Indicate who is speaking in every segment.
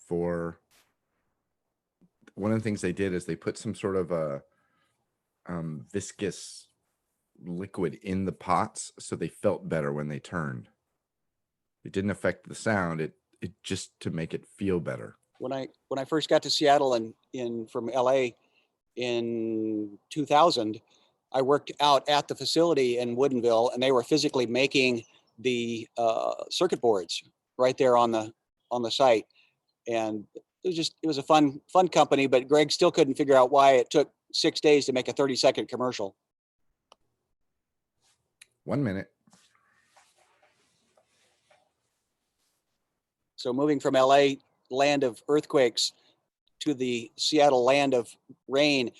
Speaker 1: for one of the things they did is they put some sort of a viscous liquid in the pots so they felt better when they turned. It didn't affect the sound. It just to make it feel better.
Speaker 2: When I first got to Seattle and from LA in 2000, I worked out at the facility in Woodinville, and they were physically making the circuit boards right there on the site. And it was a fun company, but Greg still couldn't figure out why it took 6 days to make a 30-second commercial.
Speaker 1: 1 minute.
Speaker 2: So moving from LA, land of earthquakes, to the Seattle land of rain,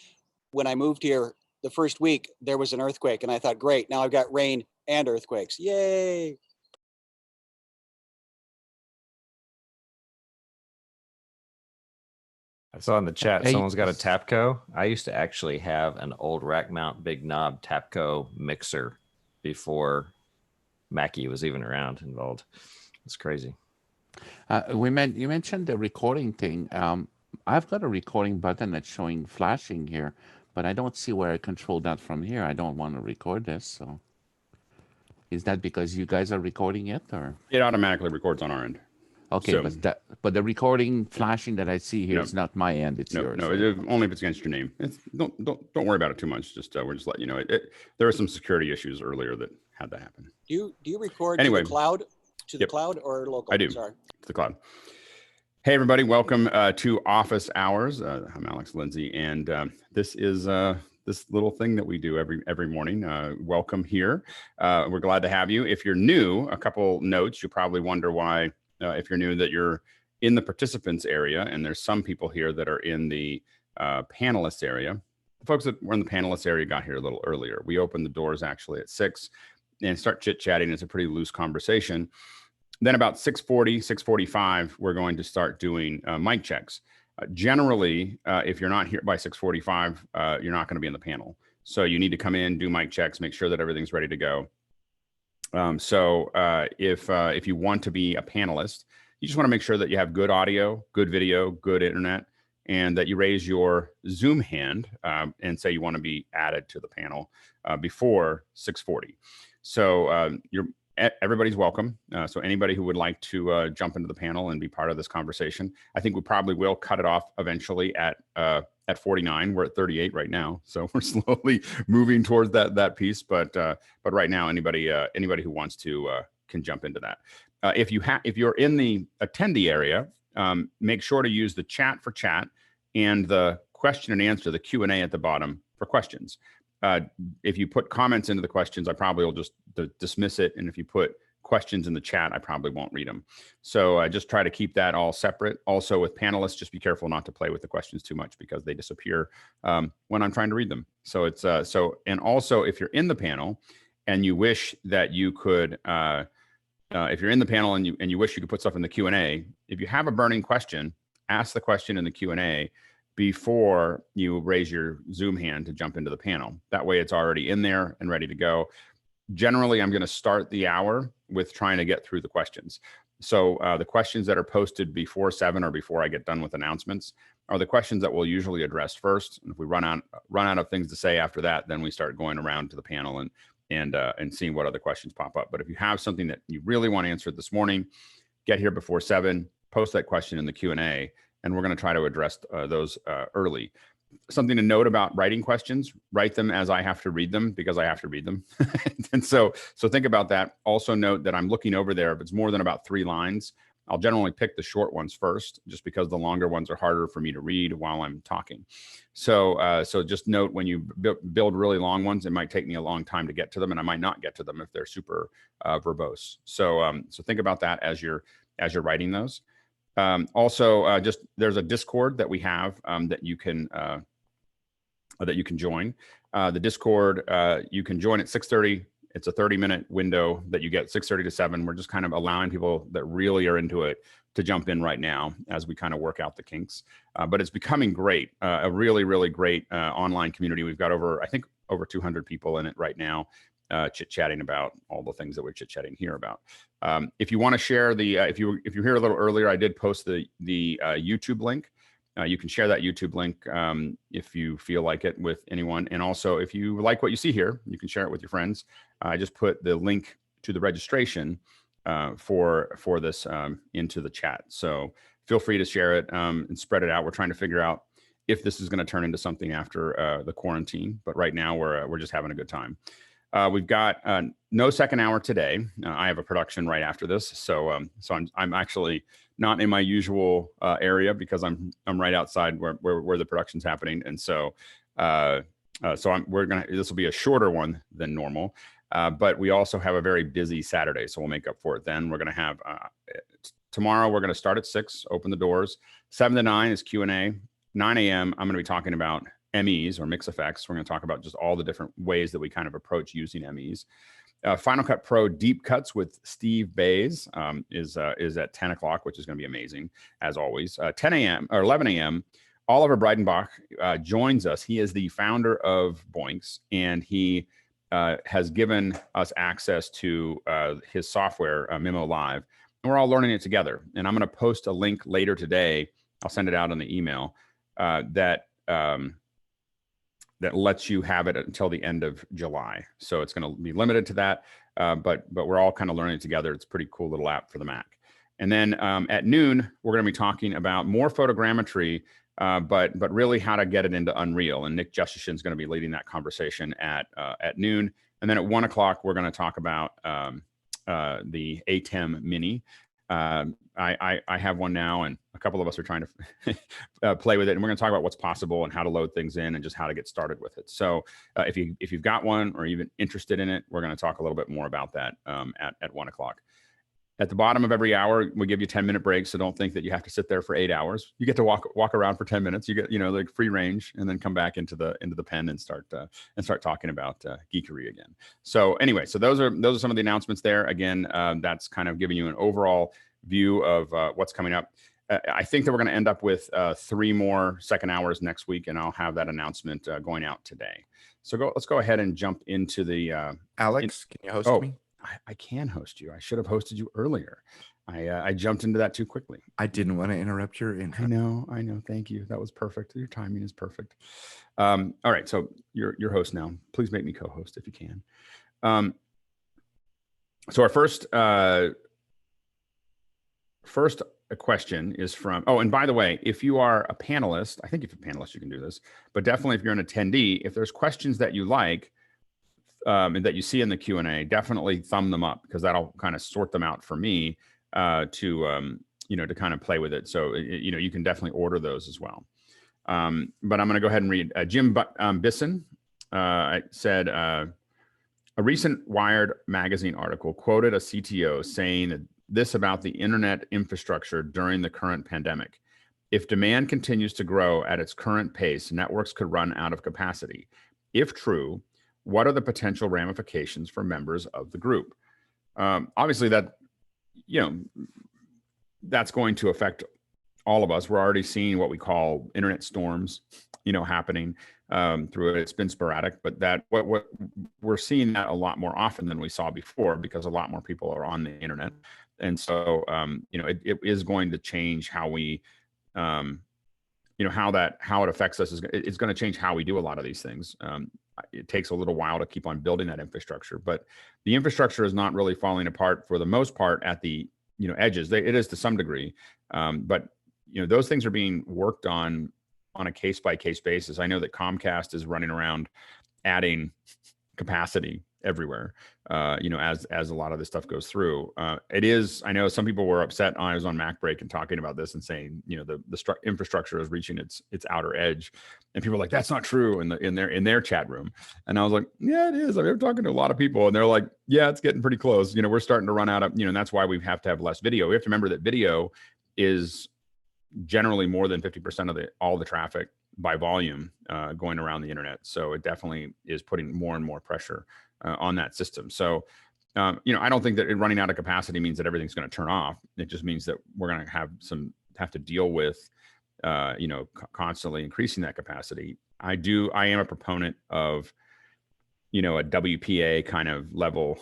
Speaker 2: when I moved here the first week, there was an earthquake, and I thought, great, now I've got rain and earthquakes. Yay.
Speaker 3: I saw in the chat, someone's got a Tapco. I used to actually have an old rack mount big knob Tapco mixer before Mackie was even around involved. It's crazy.
Speaker 4: You mentioned the recording thing. I've got a recording button that's showing flashing here, but I don't see where I control that from here. I don't want to record this. So is that because you guys are recording it, or?
Speaker 5: It automatically records on our end.
Speaker 4: Okay, so, but the recording flashing that I see here is not my end; it's yours.
Speaker 5: No, only if it's against your name. Don't worry about it too much. Just we're just letting you know. There were some security issues earlier that had that happen.
Speaker 2: Do you record to the cloud, the cloud, or local?
Speaker 5: I do.
Speaker 2: Sorry.
Speaker 5: To the cloud. Hey everybody, welcome to Office Hours. I'm Alex Lindsay, and this is this little thing that we do every morning. Welcome here. We're glad to have you. If you're new, a couple notes. You probably wonder why. If you're new, that you're in the participants area, and there's some people here that are in the panelists area. The folks that were in the panelists area got here a little earlier. We opened the doors actually at 6 and start chit-chatting. It's a pretty loose conversation. Then about 6:40, 6:45, we're going to start doing mic checks. Generally, if you're not here by 6:45, you're not going to be in the panel. So you need to come in, do mic checks, make sure that everything's ready to go. If you want to be a panelist, you just want to make sure that you have good audio, good video, good internet, and that you raise your Zoom hand and say you want to be added to the panel before 6:40. So everybody's welcome. So anybody who would like to jump into the panel and be part of this conversation, I think we probably will cut it off eventually at 49. We're at 38 right now, so we're slowly moving towards that piece. But right now, anybody who wants to can jump into that. If you're in the attendee area, make sure to use the chat for chat and the question and answer, the Q&A at the bottom for questions. If you put comments into the questions, I probably will just dismiss it. And if you put questions in the chat, I probably won't read them. So just try to keep that all separate. Also with panelists, just be careful not to play with the questions too much because they disappear when I'm trying to read them. So it's and also if you're in the panel and you wish that you could, if you're in the panel and you wish you could put stuff in the Q&A, if you have a burning question, ask the question in the Q&A before you raise your Zoom hand to jump into the panel. That way it's already in there and ready to go. Generally, I'm going to start the hour with trying to get through the questions. So the questions that are posted before 7 or before I get done with announcements are the questions that we'll usually address first. And if we run out of things to say after that, then we start going around to the panel and seeing what other questions pop up. But if you have something that you really want answered this morning, get here before 7, post that question in the Q&A, and we're going to try to address those early. Something to note about writing questions, write them as I have to read them because I have to read them. And so think about that. Also note that I'm looking over there. If it's more than about 3 lines, I'll generally pick the short ones first, just because the longer ones are harder for me to read while I'm talking. So just note when you build really long ones, it might take me a long time to get to them, and I might not get to them if they're super verbose. So think about that as you're writing those. Just there's a Discord that we have that you can join. The Discord you can join at 6:30. It's a 30-minute window that you get 6:30 to 7. We're just kind of allowing people that really are into it to jump in right now as we kind of work out the kinks. But it's becoming great, a really, really great online community. We've got over 200 people in it right now. chit-chatting about all the things that we're chit-chatting here about. If you want to share the, if you're here a little earlier, I did post the YouTube link. You can share that YouTube link if you feel like it with anyone. And also, if you like what you see here, you can share it with your friends. I just put the link to the registration for this into the chat. So feel free to share it and spread it out. We're trying to figure out if this is going to turn into something after the quarantine. But right now, we're just having a good time. We've got no second hour today. I have a production right after this, so I'm actually not in my usual area because I'm right outside where the production's happening, and so this will be a shorter one than normal, but we also have a very busy Saturday, so we'll make up for it. Then we're going to have tomorrow. We're going to start at 6, open the doors. 7 to 9 is Q&A. 9 a.m. I'm going to be talking about MEs or mix effects. We're going to talk about just all the different ways that we kind of approach using MEs. Final Cut Pro Deep Cuts with Steve Bays is at 10 o'clock, which is going to be amazing as always. 10 a.m. or 11 a.m. Oliver Breidenbach joins us. He is the founder of Boinks, and he has given us access to his software, Memo Live, and we're all learning it together. And I'm going to post a link later today. I'll send it out on the email that lets you have it until the end of July. So it's going to be limited to that, but we're all kind of learning together. It's a pretty cool little app for the Mac. And then at noon, we're going to be talking about more photogrammetry, but really how to get it into Unreal. And Nick Justishin is going to be leading that conversation at noon. And then at 1 o'clock, we're going to talk about the ATEM Mini. I have one now, and a couple of us are trying to play with it, and we're going to talk about what's possible and how to load things in and just how to get started with it. So if you've got one or even interested in it, we're going to talk a little bit more about that at 1 o'clock. At the bottom of every hour, we give you 10-minute breaks, so don't think that you have to sit there for 8 hours. You get to walk around for 10 minutes. You get like free range, and then come back into the pen and start talking about geekery again. So anyway, so those are some of the announcements there. Again, that's kind of giving you an overall view of what's coming up. I think that we're going to end up with 3 more second hours next week, and I'll have that announcement going out today. So let's go ahead and jump into the
Speaker 1: Alex, can you host me?
Speaker 5: I can host you. I should have hosted you earlier. I jumped into that too quickly.
Speaker 1: I didn't want to interrupt your intro.
Speaker 5: I know. Thank you. That was perfect. Your timing is perfect. All right. So you're host now. Please make me co-host if you can. So our first question is from, and by the way, if you are a panelist, I think if you're a panelist, you can do this, but definitely if you're an attendee, if there's questions that you like, and that you see in the Q&A, definitely thumb them up, because that'll kind of sort them out for me to kind of play with it. So, you can definitely order those as well. But I'm going to go ahead and read. Jim Bisson said, a recent Wired magazine article quoted a CTO saying this about the internet infrastructure during the current pandemic. If demand continues to grow at its current pace, networks could run out of capacity. If true, what are the potential ramifications for members of the group? Obviously, that's going to affect all of us. We're already seeing what we call internet storms, happening through it. It's been sporadic, but what we're seeing that a lot more often than we saw before, because a lot more people are on the internet, and so it is going to change how we. How it affects us it's going to change how we do a lot of these things. It takes a little while to keep on building that infrastructure, but the infrastructure is not really falling apart for the most part at the edges. It is to some degree, but those things are being worked on a case-by-case basis. I know that Comcast is running around adding capacity everywhere, as a lot of this stuff goes through. I know some people were upset. I was on Mac Break and talking about this and saying, the infrastructure is reaching its outer edge, and people are like, that's not true in their chat room. And I was like, yeah, it is. I mean, I'm talking to a lot of people, and they're like, yeah, it's getting pretty close. We're starting to run out of, and that's why we have to have less video. We have to remember that video is generally more than 50% of all the traffic by volume going around the internet. So it definitely is putting more and more pressure on that system. So, I don't think that running out of capacity means that everything's going to turn off. It just means that we're going to have to deal with, constantly increasing that capacity. I am a proponent of you know, a WPA kind of level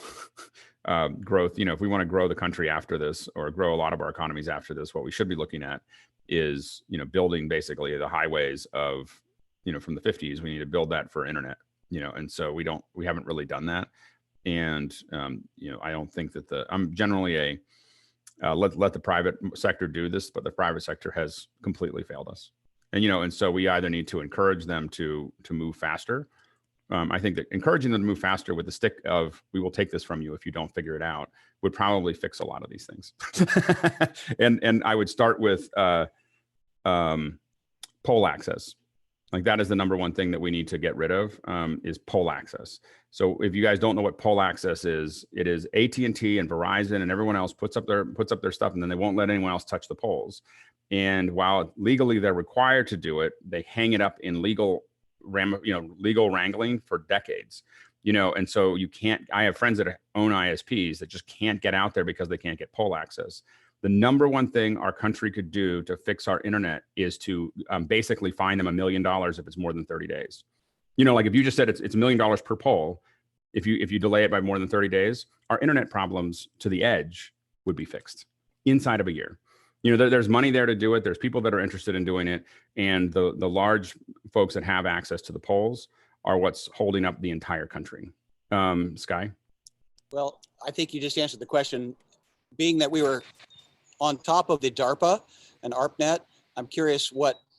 Speaker 5: growth. You know, if we want to grow the country after this, or grow a lot of our economies after this, what we should be looking at is, you know, building basically the highways of, you know, from the 50s. We need to build that for internet, you know, and so we haven't really done that. And, you know, I don't think that I'm generally let the private sector do this, but the private sector has completely failed us. And, you know, and so we either need to encourage them to move faster. I think that encouraging them to move faster with the stick of, we will take this from you if you don't figure it out, would probably fix a lot of these things. and I would start with pole access. Like, that is the number one thing that we need to get rid of, is pole access. So if you guys don't know what pole access is, it is AT&T and Verizon and everyone else puts up their stuff, and then they won't let anyone else touch the poles. And while legally they're required to do it, they hang it up in legal wrangling for decades. You know, and so you can't. I have friends that own ISPs that just can't get out there because they can't get pole access. The number one thing our country could do to fix our internet is to basically fine them $1 million if it's more than 30 days. You know, like if you just said it's $1 million per pole, if you delay it by more than 30 days, our internet problems to the edge would be fixed inside of a year. You know, there's money there to do it. There's people that are interested in doing it. And the large folks that have access to the poles are what's holding up the entire country. Sky?
Speaker 2: Well, I think you just answered the question. Being that we were on top of the DARPA and ARPANET, I'm curious,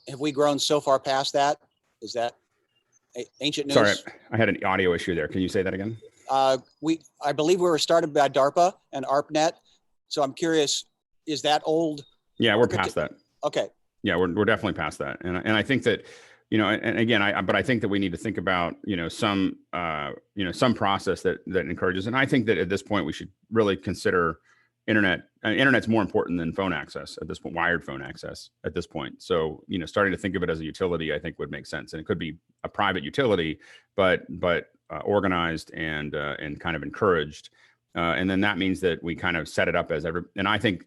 Speaker 2: have we grown so far past that? Is that ancient news?
Speaker 5: Sorry, I had an audio issue there. Can you say that again?
Speaker 2: I believe we were started by DARPA and ARPANET. So I'm curious, is that old?
Speaker 5: Yeah, we're past that.
Speaker 2: Okay.
Speaker 5: Yeah, we're definitely past that. And I think that, you know, and again, but I think that we need to think about, some process that encourages. And I think that at this point we should really consider internet's more important than phone access at this point, wired phone access at this point. So, you know, starting to think of it as a utility, I think would make sense. And it could be a private utility, but organized and kind of encouraged. And then that means that we kind of set it up as and I think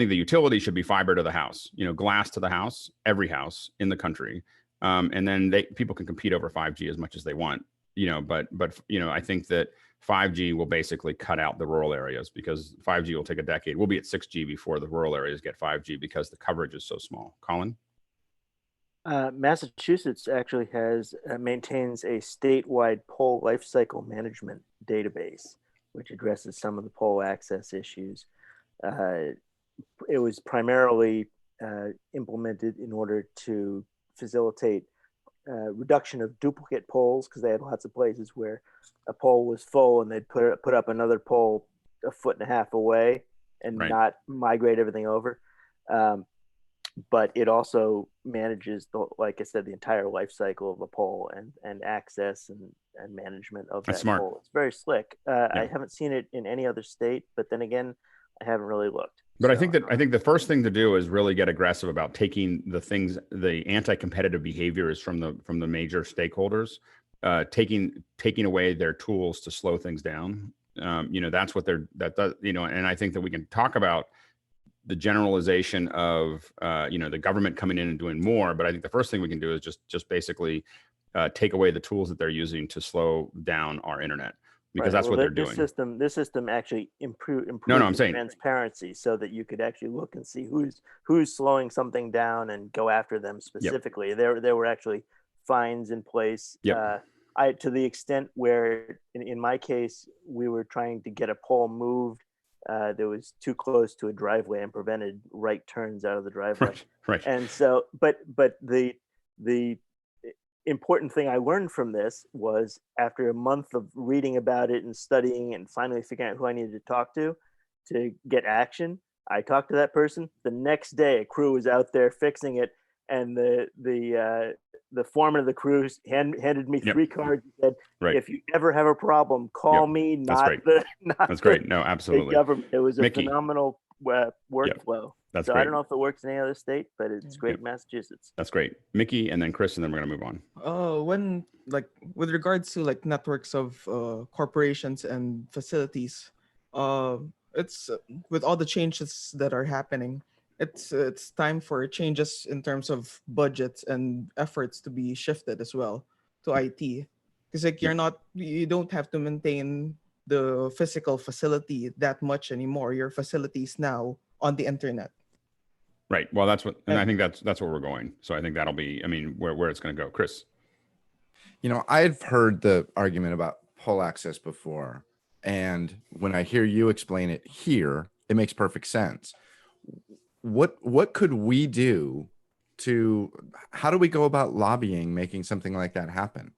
Speaker 5: the utility should be fiber to the house, you know, glass to the house, every house in the country. And then people can compete over 5G as much as they want, you know, but, you know, I think that 5G will basically cut out the rural areas, because 5G will take a decade. We'll be at 6G before the rural areas get 5G because the coverage is so small. Colin?
Speaker 6: Massachusetts actually maintains a statewide pole life cycle management database, which addresses some of the pole access issues. It was primarily implemented in order to facilitate reduction of duplicate poles, because they had lots of places where a pole was full and they'd put up another pole 1.5 feet away and not migrate everything over. But it also manages, like I said, the entire life cycle of a pole and access and management of that pole. It's very slick. I haven't seen it in any other state, but then again, I haven't really looked.
Speaker 5: But I think the first thing to do is really get aggressive about taking the anti-competitive behaviors from the major stakeholders, taking away their tools to slow things down. You know, that's what you know, and I think that we can talk about the generalization of, you know, the government coming in and doing more. But I think the first thing we can do is just basically take away the tools that they're using to slow down our internet. Because that's what they're doing.
Speaker 6: This system actually improved
Speaker 5: I'm saying
Speaker 6: transparency, so that you could actually look and see who's slowing something down and go after them specifically. Yep. There were actually fines in place.
Speaker 5: Yep.
Speaker 6: To the extent where, in my case, we were trying to get a pole moved that was too close to a driveway and prevented right turns out of the driveway.
Speaker 5: Right.
Speaker 6: And so, but the important thing I learned from this was, after a month of reading about it and studying and finally figuring out who I needed to talk to get action, I talked to that person. The next day, a crew was out there fixing it, and the foreman of the crew handed me 3 cards and said, if you ever have a problem, call me. That's
Speaker 5: great. No, absolutely.
Speaker 6: The government. It was a phenomenal workflow.
Speaker 5: That's
Speaker 6: so
Speaker 5: great.
Speaker 6: I don't know if it works in any other state, but it's great in Massachusetts.
Speaker 5: That's great. Mickey, and then Chris, and then we're going to move on.
Speaker 7: When, like, with regards to like networks of corporations and facilities, it's with all the changes that are happening, it's time for changes in terms of budgets and efforts to be shifted as well to IT. because like you don't have to maintain the physical facility that much anymore. Your facility is now on the internet.
Speaker 5: Right. Well, that's what, and I think that's where we're going. So I think that'll be, I mean, where it's going to go. Chris.
Speaker 1: I've heard the argument about pole access before, and when I hear you explain it here, it makes perfect sense. What could we do how do we go about lobbying, making something like that happen?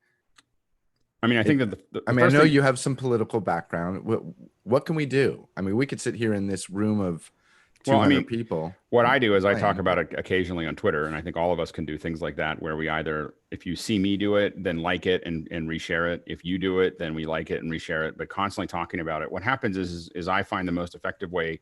Speaker 5: I mean, I think that
Speaker 1: I know you have some political background. What can we do? I mean, we could sit here in this room of 200 people.
Speaker 5: What I do is I talk about it occasionally on Twitter, and I think all of us can do things like that, where we either, if you see me do it, then like it and reshare it. If you do it, then we like it and reshare it, but constantly talking about it. What happens is I find the most effective way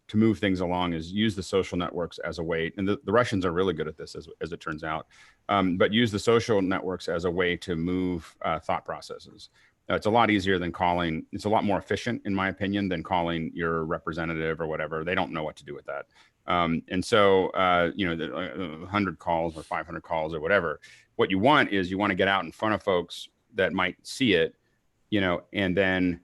Speaker 5: to move things along is use the social networks as a way, and the Russians are really good at this as it turns out, but use the social networks as a way to move thought processes. It's a lot easier than calling. It's a lot more efficient, in my opinion, than calling your representative or whatever. They don't know what to do with that. And so, 100 calls or 500 calls or whatever, what you want is you want to get out in front of folks that might see it, and then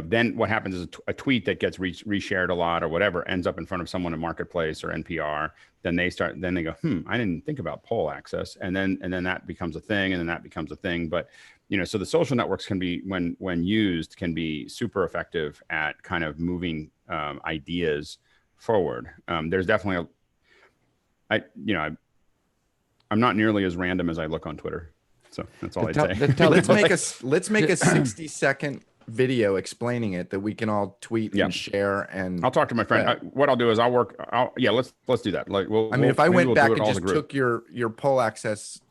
Speaker 5: then what happens is a tweet that gets reshared a lot or whatever ends up in front of someone in Marketplace or NPR. Then they go, I didn't think about poll access. And then that becomes a thing, and then that becomes a thing. But, so the social networks can be, when used, can be super effective at kind of moving ideas forward. There's definitely I'm not nearly as random as I look on Twitter. So that's all I'd say.
Speaker 1: Let's make a 60-second video explaining it that we can all tweet and share. And
Speaker 5: I'll talk to my friend. What I'll do is let's do that. Like,
Speaker 1: if I went back and just took your poll access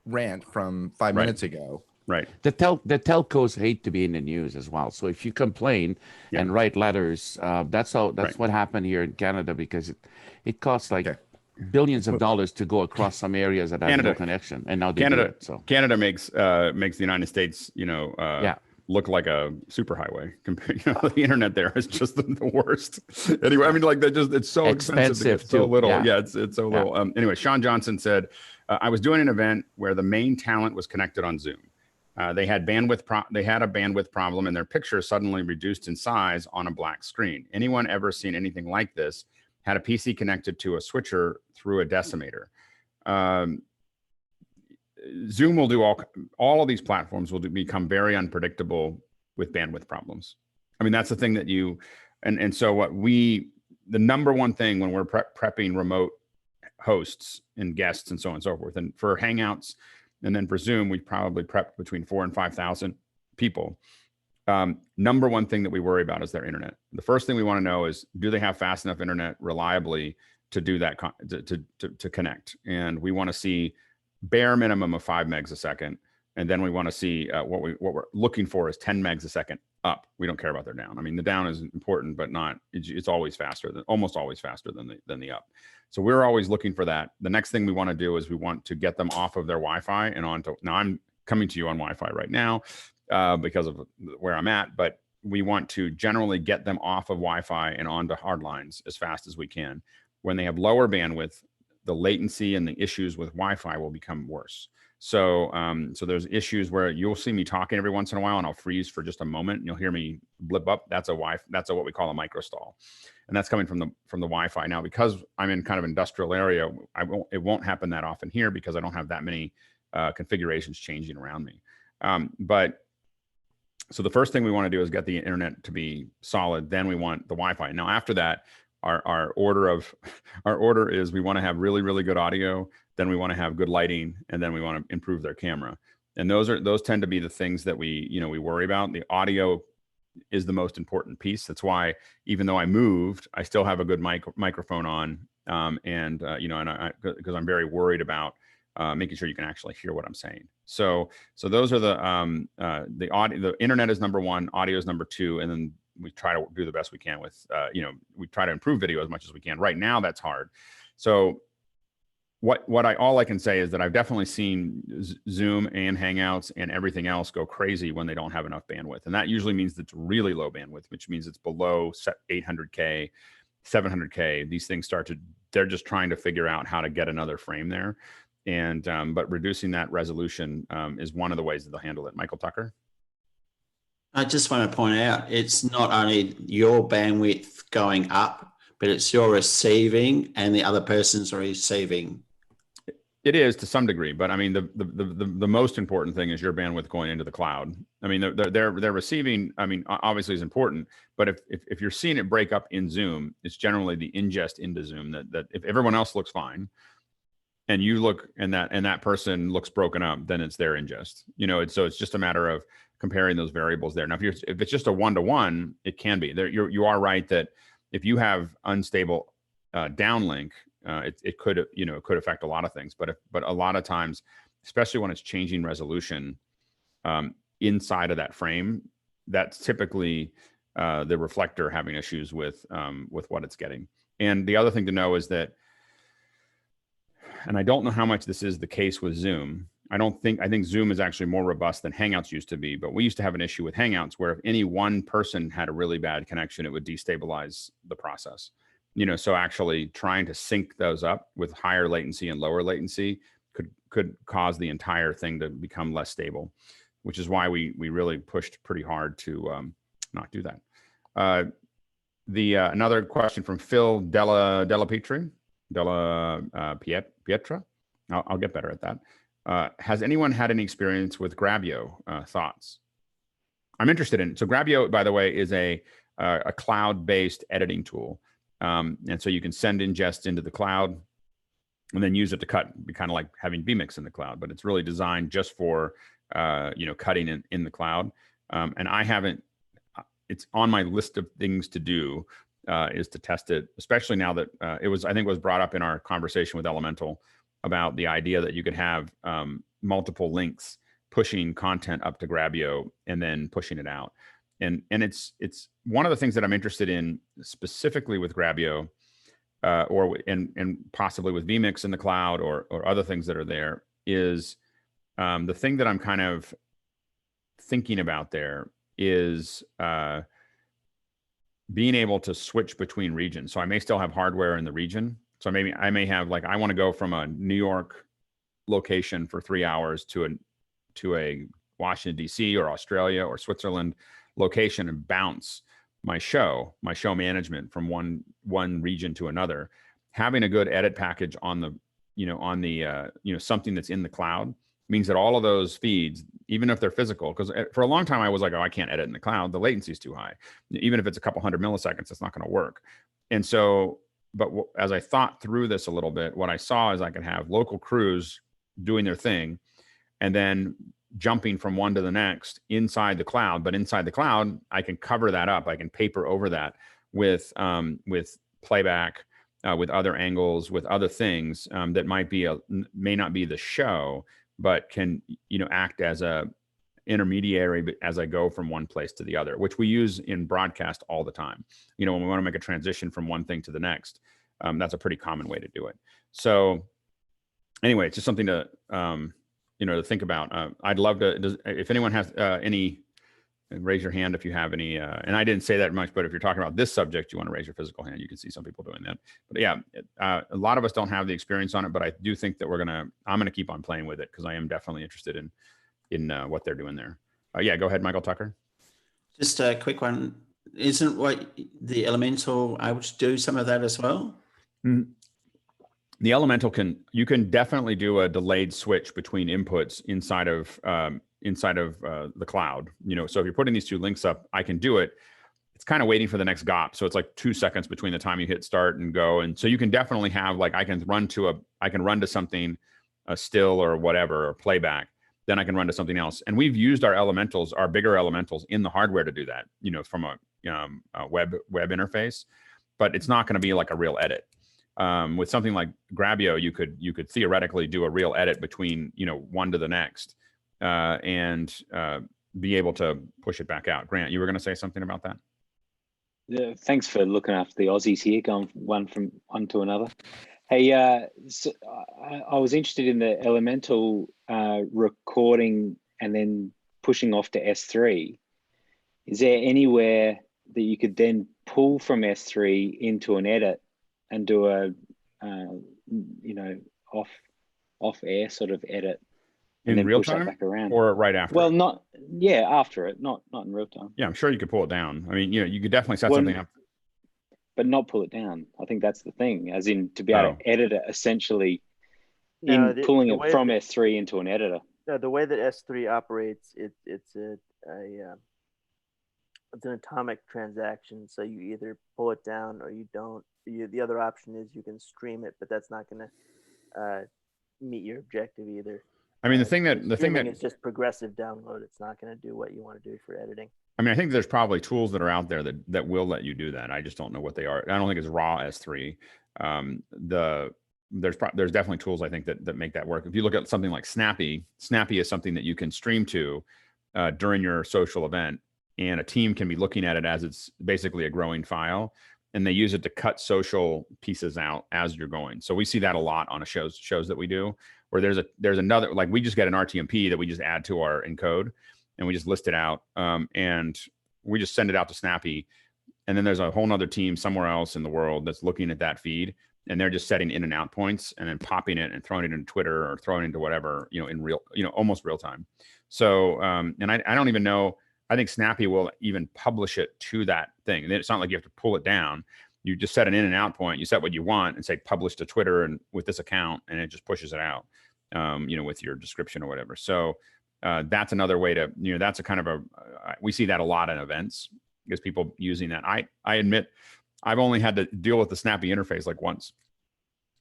Speaker 1: rant from 5 minutes ago.
Speaker 5: Right.
Speaker 4: The telcos hate to be in the news as well. So if you complain and write letters, that's what happened here in Canada, because it costs billions of dollars to go across some areas that have no connection, and now they do it. So
Speaker 5: Canada makes the United States, look like a superhighway. The internet there is just the worst. Anyway, I mean, it's so expensive to get so little. Yeah, it's so little. Anyway, Sean Johnson said, I was doing an event where the main talent was connected on Zoom. They had a bandwidth problem, and their picture suddenly reduced in size on a black screen. Anyone ever seen anything like this? Had a PC connected to a switcher through a decimator. Zoom will do all of these platforms will become very unpredictable with bandwidth problems. I mean, that's the thing that so the number one thing when we're prepping remote hosts and guests and so on and so forth, and for Hangouts and then for Zoom, we probably prepped between 4,000 and 5,000 people. Number one thing that we worry about is their internet. The first thing we want to know is, do they have fast enough internet reliably to do that, to connect? And we want to see bare minimum of 5 megs a second. And then we want to see what we're looking for is 10 megs a second up. We don't care about their down. I mean, the down is important, but it's always almost always faster than the up. So we're always looking for that. The next thing we want to do is we want to get them off of their Wi-Fi and onto, now I'm coming to you on Wi-Fi right now because of where I'm at, but we want to generally get them off of Wi-Fi and onto hard lines as fast as we can. When they have lower bandwidth, the latency and the issues with Wi-Fi will become worse. So there's issues where you'll see me talking every once in a while, and I'll freeze for just a moment, and you'll hear me blip up. That's what we call a microstall, and that's coming from the Wi-Fi. Now, because I'm in kind of industrial area, it won't happen that often here because I don't have that many configurations changing around me. So the first thing we want to do is get the internet to be solid. Then we want the Wi-Fi. Now, after that, our order is we want to have really, really good audio. Then we want to have good lighting, and then we want to improve their camera. And those tend to be the things that we worry about. The audio is the most important piece. That's why, even though I moved, I still have a good microphone on. Because I'm very worried about making sure you can actually hear what I'm saying. So those are the audio. The internet is number one, audio is number two, and then we try to do the best we can with, we try to improve video as much as we can. Right now, that's hard. So all I can say is that I've definitely seen Zoom and Hangouts and everything else go crazy when they don't have enough bandwidth. And that usually means it's really low bandwidth, which means it's below 800K, 700K. These things they're just trying to figure out how to get another frame there. But reducing that resolution is one of the ways that they'll handle it. Michael Tucker.
Speaker 8: I just want to point out, it's not only your bandwidth going up, but it's your receiving and the other person's receiving.
Speaker 5: It is to some degree, but I mean, the most important thing is your bandwidth going into the cloud. I mean, they're receiving, I mean, obviously is important, but if you're seeing it break up in Zoom, it's generally the ingest into Zoom that if everyone else looks fine and you look and that person looks broken up, then it's their ingest, so it's just a matter of comparing those variables there. Now, if it's just a one-to-one, it can be there. You are right that if you have unstable downlink, it could affect a lot of things, but a lot of times, especially when it's changing resolution inside of that frame, that's typically the reflector having issues with what it's getting. And the other thing to know is that, and I don't know how much this is the case with Zoom. I think Zoom is actually more robust than Hangouts used to be, but we used to have an issue with Hangouts where if any one person had a really bad connection, it would destabilize the process. So actually trying to sync those up with higher latency and lower latency could cause the entire thing to become less stable, which is why we really pushed pretty hard to not do that. Another question from Phil Della Pietra. I'll get better at that. Has anyone had any experience with Grabio? Thoughts? I'm interested in it. So Grabio, by the way, is a cloud-based editing tool. And so you can send ingest into the cloud and then use it to cut, be kind of like having vMix in the cloud, but it's really designed just for, cutting in the cloud. And I haven't, it's on my list of things to do, is to test it, especially now that I think it was brought up in our conversation with Elemental about the idea that you could have multiple links pushing content up to Grabio and then pushing it out. And it's one of the things that I'm interested in specifically with Grabio, and possibly with vMix in the cloud or other things that are there, is the thing that I'm kind of thinking about there is being able to switch between regions. So I may still have hardware in the region. So maybe I may have, like, I want to go from a New York location for 3 hours to a Washington, D.C. or Australia or Switzerland location and bounce my show management from one region to another. Having a good edit package on the something that's in the cloud means that all of those feeds, even if they're physical, because for a long time I was like, oh, I can't edit in the cloud. The latency is too high. Even if it's a couple hundred milliseconds, it's not going to work. And so, but as I thought through this a little bit, what I saw is I could have local crews doing their thing and then jumping from one to the next inside the cloud. But inside the cloud, I can cover that up. I can paper over that with playback, with other angles, with other things that may not be the show, but can act as a intermediary as I go from one place to the other, which we use in broadcast all the time. When we want to make a transition from one thing to the next, that's a pretty common way to do it. So anyway, it's just something to to think about. I'd love to, if anyone has any, raise your hand if you have any, and I didn't say that much, but if you're talking about this subject, you want to raise your physical hand, you can see some people doing that. But yeah, a lot of us don't have the experience on it, but I do think that I'm going to keep on playing with it because I am definitely interested in what they're doing there. Yeah, go ahead, Michael Tucker.
Speaker 8: Just a quick one. Isn't what the Elemental able to do some of that as well?
Speaker 5: Mm-hmm. The Elemental you can definitely do a delayed switch between inputs inside of the cloud. So if you're putting these two links up, I can do it. It's kind of waiting for the next GOP. So it's like 2 seconds between the time you hit start and go. And so you can definitely have, like, I can run to something, a still or whatever, or playback. Then I can run to something else. And we've used our bigger elementals in the hardware to do that, from a web interface, but it's not going to be like a real edit. With something like Grabio, you could theoretically do a real edit between, one to the next, and be able to push it back out. Grant, you were going to say something about that?
Speaker 9: Yeah, thanks for looking after the Aussies here, going from one to another. Hey, so I was interested in the Elemental recording and then pushing off to S3. Is there anywhere that you could then pull from S3 into an edit and do a off-air sort of edit and
Speaker 5: In
Speaker 9: then
Speaker 5: real
Speaker 9: push that
Speaker 5: time
Speaker 9: back around.
Speaker 5: or right after?
Speaker 9: Well, not after it, not in real time.
Speaker 5: Yeah, I'm sure you could pull it down. I mean, you could definitely set
Speaker 9: Well,
Speaker 5: something up.
Speaker 9: But not pull it down. I think that's the thing, as in to be able to edit it essentially pulling it from S3 into an editor.
Speaker 6: No, the way that S3 operates, it's an atomic transaction. So you either pull it down or you don't. The other option is you can stream it, but that's not going to meet your objective either.
Speaker 5: I mean, the thing that
Speaker 6: is just progressive download. It's not going to do what you want to do for editing.
Speaker 5: I mean, I think there's probably tools that are out there that will let you do that. I just don't know what they are. I don't think it's raw S3. There's definitely tools I think that make that work. If you look at something like Snappy is something that you can stream to during your social event, and a team can be looking at it as it's basically a growing file, and they use it to cut social pieces out as you're going. So we see that a lot on shows that we do, where there's another, like we just get an RTMP that we just add to our encode, and we just list it out, and we just send it out to Snappy, and then there's a whole nother team somewhere else in the world that's looking at that feed, and they're just setting in and out points and then popping it and throwing it into Twitter or throwing it into whatever, in real, almost real time. So, and I don't even know, I think Snappy will even publish it to that thing. And it's not like you have to pull it down. You just set an in and out point. You set what you want and say, publish to Twitter and with this account, and it just pushes it out, with your description or whatever. So that's another way to, that's a kind of we see that a lot in events because people using that. I admit I've only had to deal with the Snappy interface like once,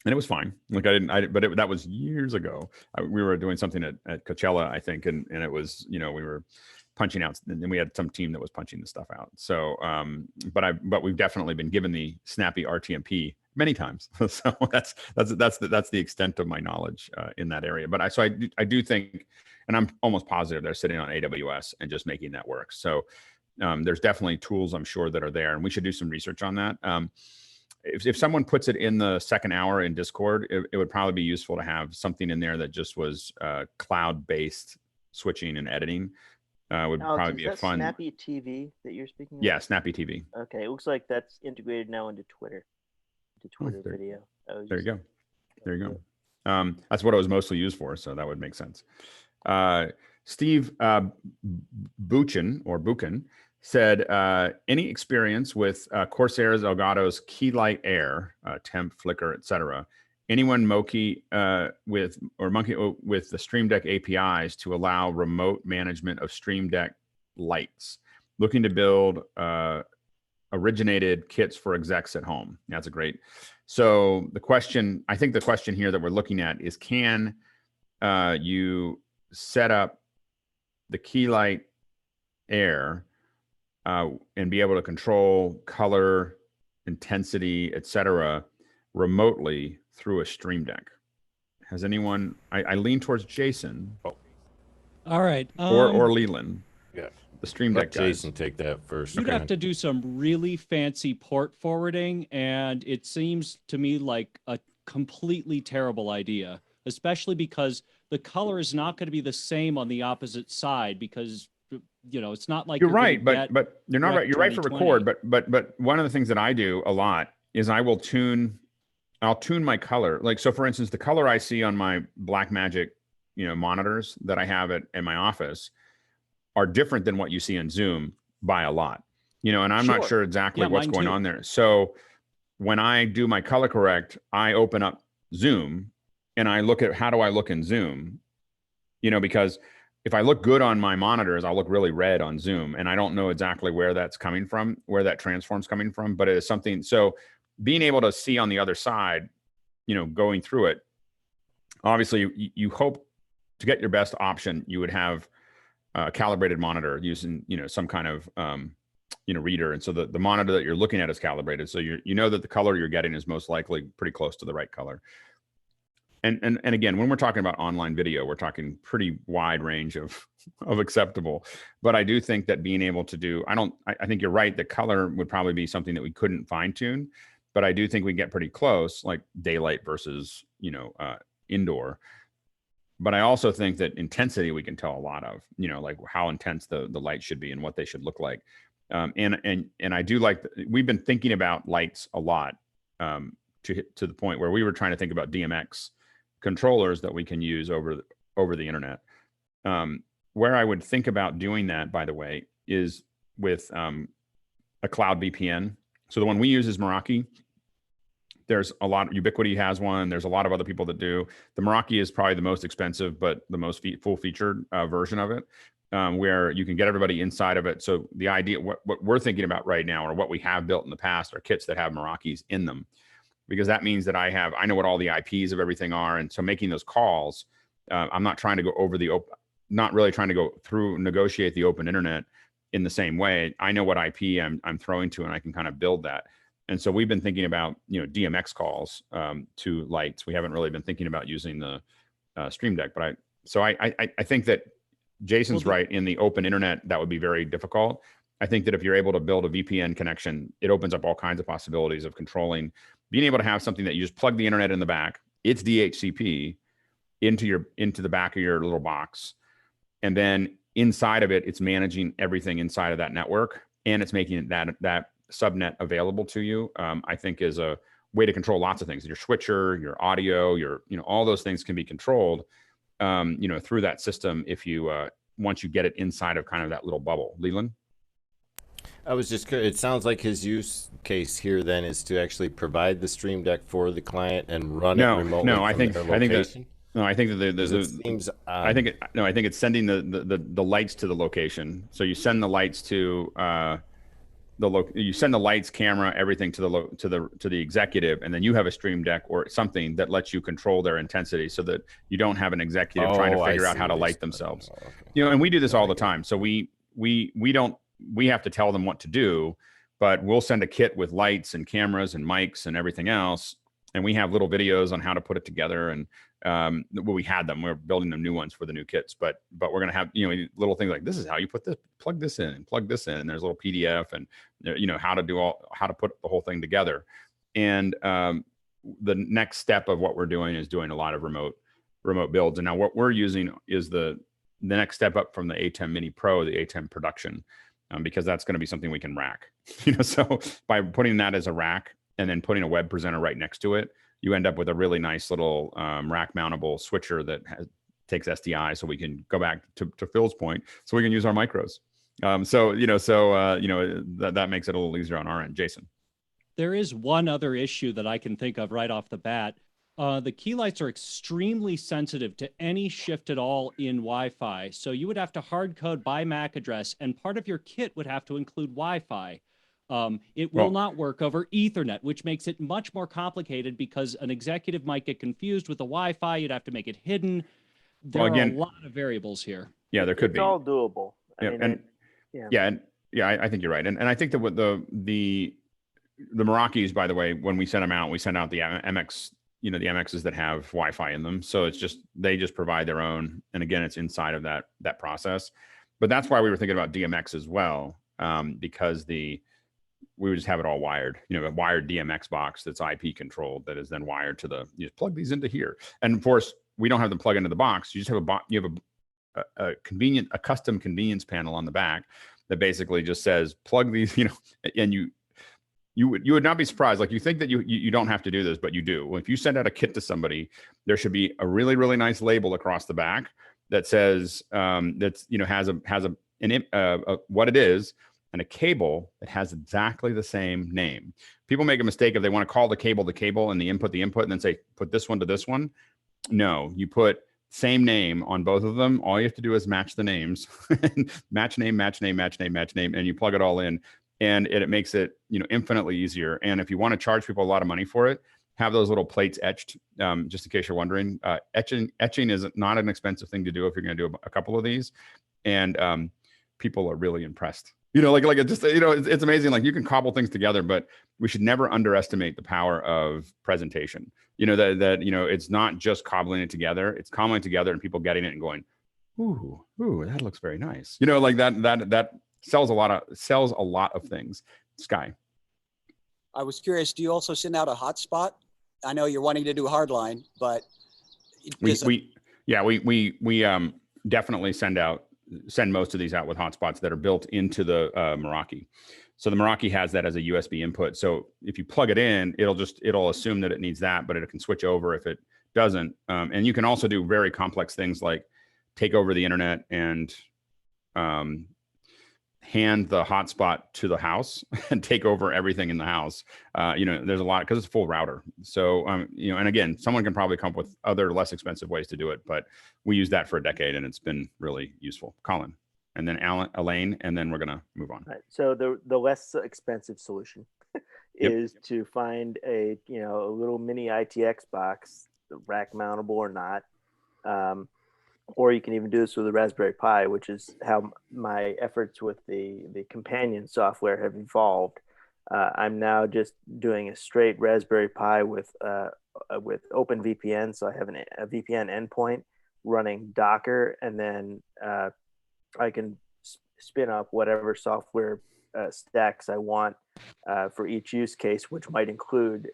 Speaker 5: and it was fine. Like that was years ago. We were doing something at Coachella, I think. And it was, we were punching out, and then we had some team that was punching the stuff out. So, but we've definitely been given the Snappy RTMP many times. So that's the extent of my knowledge in that area. But I do think, and I'm almost positive they're sitting on AWS and just making that work. So there's definitely tools I'm sure that are there, and we should do some research on that. If someone puts it in the second hour in Discord, it would probably be useful to have something in there that just was cloud-based switching and editing. Would
Speaker 6: Alex,
Speaker 5: probably be a fun.
Speaker 6: Snappy TV that you're speaking of?
Speaker 5: Yeah, Snappy TV.
Speaker 6: Okay, it looks like that's integrated now into Twitter. Video.
Speaker 5: There you go. There you go. That's what it was mostly used for, so that would make sense. Steve Buchan said, any experience with Corsair's Elgato's Keylight Air, temp, flicker, etc. Anyone monkey with the Stream Deck APIs to allow remote management of Stream Deck lights? Looking to build originated kits for execs at home. That's a great. So I think the question here that we're looking at is, can you set up the Keylight Air and be able to control color, intensity, etc. remotely through a Stream Deck? Has anyone? I lean towards Jason.
Speaker 10: All right.
Speaker 5: Or Leland.
Speaker 11: Yeah.
Speaker 5: The Stream Deck guys.
Speaker 11: Jason take that first.
Speaker 10: You'd have to do some really fancy port forwarding, and it seems to me like a completely terrible idea, especially because the color is not going to be the same on the opposite side, because it's not like
Speaker 5: you're right, but you're not right. You're right for record, but one of the things that I do a lot is I'll tune my color. Like, so for instance, the color I see on my Blackmagic, monitors that I have in my office are different than what you see in Zoom by a lot, and I'm not sure exactly what's going on there. So when I do my color correct, I open up Zoom and I look at how do I look in Zoom, because if I look good on my monitors, I'll look really red on Zoom, and I don't know exactly where that's coming from, where that transform's coming from, but it is something. So being able to see on the other side, going through it, obviously you hope to get your best option. You would have a calibrated monitor using, some kind of, reader. And so the monitor that you're looking at is calibrated. So you know that the color you're getting is most likely pretty close to the right color. And again, when we're talking about online video, we're talking pretty wide range of acceptable. But I do think that being able to do, I think you're right. The color would probably be something that we couldn't fine tune, but I do think we get pretty close, like daylight versus, indoor. But I also think that intensity, we can tell a lot of, like how intense the light should be and what they should look like. And I do like, we've been thinking about lights a lot, to the point where we were trying to think about DMX controllers that we can use over the internet. Where I would think about doing that, by the way, is with a cloud VPN. So the one we use is Meraki. There's a lot, Ubiquiti has one. There's a lot of other people that do. The Meraki is probably the most expensive, but the most full-featured version of it, where you can get everybody inside of it. So the idea, what we're thinking about right now, or what we have built in the past, are kits that have Merakis in them, because that means that I know what all the IPs of everything are. And so making those calls, I'm not trying to go over the open, not really trying to go through, negotiate the open internet in the same way. I know what IP I'm throwing to, and I can kind of build that. And so we've been thinking about, DMX calls to lights. We haven't really been thinking about using the Stream Deck, but I think that Jason's right. In the open internet, that would be very difficult. I think that if you're able to build a VPN connection, it opens up all kinds of possibilities of controlling, being able to have something that you just plug the internet in the back, it's DHCP into the back of your little box. And then inside of it, it's managing everything inside of that network, and it's making that subnet available to you. I think is a way to control lots of things. Your switcher, your audio, all those things can be controlled, through that system if you once you get it inside of kind of that little bubble. Leland?
Speaker 11: I was just curious. It sounds like his use case here then is to actually provide the Stream Deck for the client and run it remotely.
Speaker 5: No, I think it's sending the lights to the location. So you send the lights to you send the lights, camera, everything to the executive, and then you have a Stream Deck or something that lets you control their intensity, so that you don't have an executive trying to figure out how to light themselves. And we do this all the time. So we have to tell them what to do, but we'll send a kit with lights and cameras and mics and everything else, and we have little videos on how to put it together. And we had them. We're building them new ones for the new kits, but we're going to have little things like, this is how you put this, plug this in, and plug this in. And there's a little PDF, and how to put the whole thing together. And the next step of what we're doing is doing a lot of remote builds. And now what we're using is the next step up from the A10 Mini Pro, the A10 Production, because that's going to be something we can rack. So by putting that as a rack and then putting a web presenter right next to it, you end up with a really nice little rack mountable switcher that takes SDI, so we can go back to Phil's point, so we can use our micros. That makes it a little easier on our end. Jason?
Speaker 10: There is one other issue that I can think of right off the bat. The key lights are extremely sensitive to any shift at all in Wi-Fi. So you would have to hard code by MAC address, and part of your kit would have to include Wi-Fi. It will not work over Ethernet, which makes it much more complicated, because an executive might get confused with the Wi-Fi. You'd have to make it hidden. There are a lot of variables here.
Speaker 5: Yeah, there could be.
Speaker 6: It's all doable.
Speaker 5: I think you're right. And I think that with the Merakis, by the way, when we send them out, we send out the MX, the MXs that have Wi-Fi in them. So they just provide their own. And again, it's inside of that process. But that's why we were thinking about DMX as well, because we would just have it all wired, a wired DMX box that's IP controlled, that is then wired to you just plug these into here. And of course, we don't have them plug into the box. You just have a custom convenience panel on the back that basically just says, plug these, and you would not be surprised. Like, you think that you don't have to do this, but you do. Well, if you send out a kit to somebody, there should be a really, really nice label across the back that says, has what it is, and a cable that has exactly the same name. People make a mistake if they want to call the cable and the input, and then say, put this one to this one. No, you put same name on both of them. All you have to do is match the names, match name, and you plug it all in. And it makes it, infinitely easier. And if you want to charge people a lot of money for it, have those little plates etched, just in case you're wondering. Etching is not an expensive thing to do if you're going to do a couple of these. And people are really impressed. It's amazing. Like, you can cobble things together, but we should never underestimate the power of presentation. It's not just cobbling it together. It's cobbling it together and people getting it and going, ooh, that looks very nice. That sells a lot of things. Sky?
Speaker 2: I was curious, do you also send out a hotspot? I know you're wanting to do hardline, but
Speaker 5: we definitely send most of these out with hotspots that are built into the Meraki. So the Meraki has that as a USB input. So if you plug it in, it'll assume that it needs that, but it can switch over if it doesn't. And you can also do very complex things like take over the internet and hand the hotspot to the house and take over everything in the house. There's a lot because it's a full router. So, and again, someone can probably come up with other less expensive ways to do it, but we used that for a decade and it's been really useful. Colin, and then Elaine, and then we're going to move on.
Speaker 6: Right. So the less expensive solution is to find a little mini ITX box, rack mountable or not. Or you can even do this with a Raspberry Pi, which is how my efforts with the companion software have evolved. I'm now just doing a straight Raspberry Pi with OpenVPN. So I have a VPN endpoint running Docker, and then I can spin up whatever software stacks I want for each use case, which might include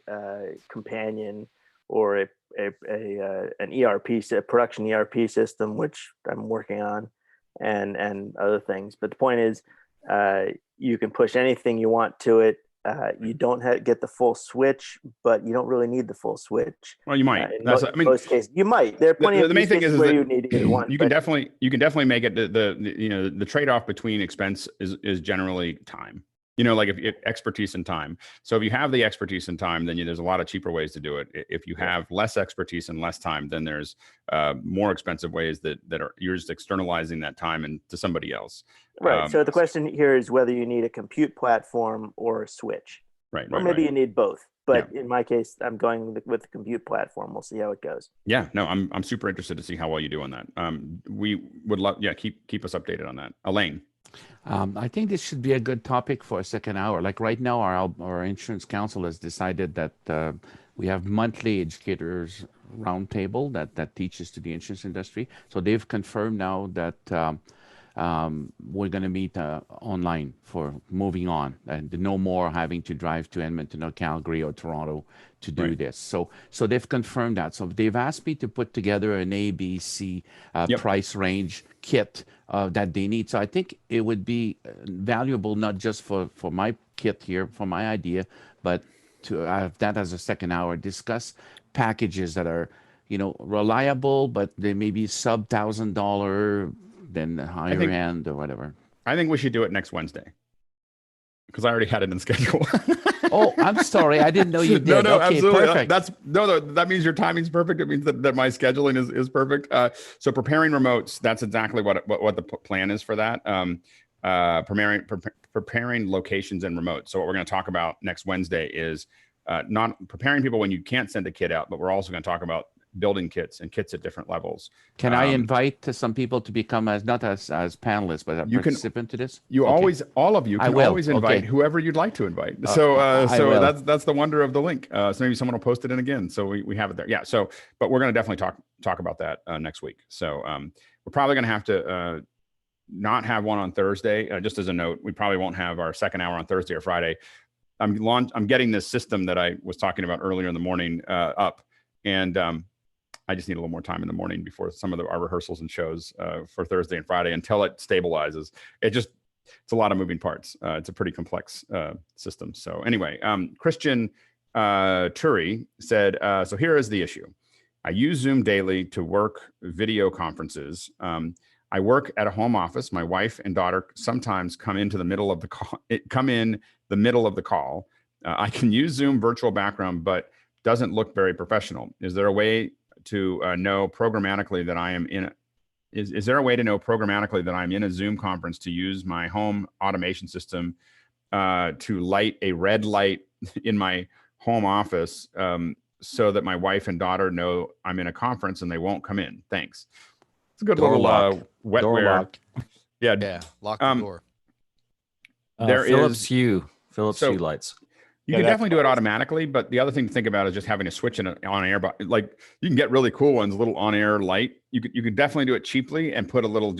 Speaker 6: companion or an ERP, a production ERP system, which I'm working on, and other things. But the point is, you can push anything you want to it. You don't get the full switch, but you don't really need the full switch.
Speaker 5: Well, you might.
Speaker 6: In most cases, you might. There are plenty of
Speaker 5: main thing is
Speaker 6: where
Speaker 5: that
Speaker 6: you need to get one.
Speaker 5: You can definitely make it the trade-off between expense is generally time. Like if expertise and time. So if you have the expertise and time, then there's a lot of cheaper ways to do it. If you have less expertise and less time, then there's more expensive ways that are you're just externalizing that time to somebody else.
Speaker 6: Right. So the question here is whether you need a compute platform or a switch.
Speaker 5: Right.
Speaker 6: Or maybe you need both. But in my case, I'm going with the compute platform. We'll see how it goes.
Speaker 5: Yeah. No, I'm super interested to see how well you do on that. We would love, keep us updated on that. Elaine.
Speaker 4: I think this should be a good topic for a second hour. Like right now, our insurance council has decided that we have monthly educators roundtable that teaches to the insurance industry. So they've confirmed now that we're going to meet online for moving on, and no more having to drive to Edmonton or Calgary or Toronto to do this. So they've confirmed that. So they've asked me to put together an ABC price range kit that they need. So I think it would be valuable, not just for my kit here, for my idea, but to have that as a second hour, discuss packages that are, reliable, but they may be sub $1,000, then higher end or whatever.
Speaker 5: I think we should do it next Wednesday because I already had it in schedule.
Speaker 4: Oh, I'm sorry. I didn't know you did.
Speaker 5: No,
Speaker 4: okay,
Speaker 5: absolutely.
Speaker 4: Perfect.
Speaker 5: That means your timing's perfect. It means that my scheduling is perfect. So preparing remotes, that's exactly what the plan is for that. Preparing locations and remotes. So what we're going to talk about next Wednesday is not preparing people when you can't send a kit out, but we're also going to talk about building kits and kits at different levels.
Speaker 4: Can I invite some people to become not as panelists, but a participant to this?
Speaker 5: All of you can always invite whoever you'd like to invite. So that's the wonder of the link. So maybe someone will post it in again. So we have it there. Yeah. So, but we're going to definitely talk about that next week. So we're probably going to have to not have one on Thursday. Just as a note, we probably won't have our second hour on Thursday or Friday. I'm getting this system that I was talking about earlier in the morning up, and I just need a little more time in the morning before some of our rehearsals and shows for Thursday and Friday until it stabilizes. It's a lot of moving parts. It's a pretty complex system. So anyway, Christian Turi said, so here is the issue. I use Zoom daily to work video conferences. I work at a home office. My wife and daughter sometimes come in the middle of the call. I can use Zoom virtual background, but doesn't look very professional. Is there a way to know programmatically that I am in? Is there a way to know programmatically that I'm in a Zoom conference to use my home automation system to light a red light in my home office so that my wife and daughter know I'm in a conference and they won't come in? Thanks. It's a good
Speaker 3: Door
Speaker 5: little
Speaker 3: lock.
Speaker 5: wetware.
Speaker 3: Door lock.
Speaker 5: Yeah.
Speaker 12: Lock the door.
Speaker 3: Philips Hue lights.
Speaker 5: You can definitely do it automatically, but the other thing to think about is just having a switch in on air. But like you can get really cool ones, a little on air light. You could definitely do it cheaply and put a little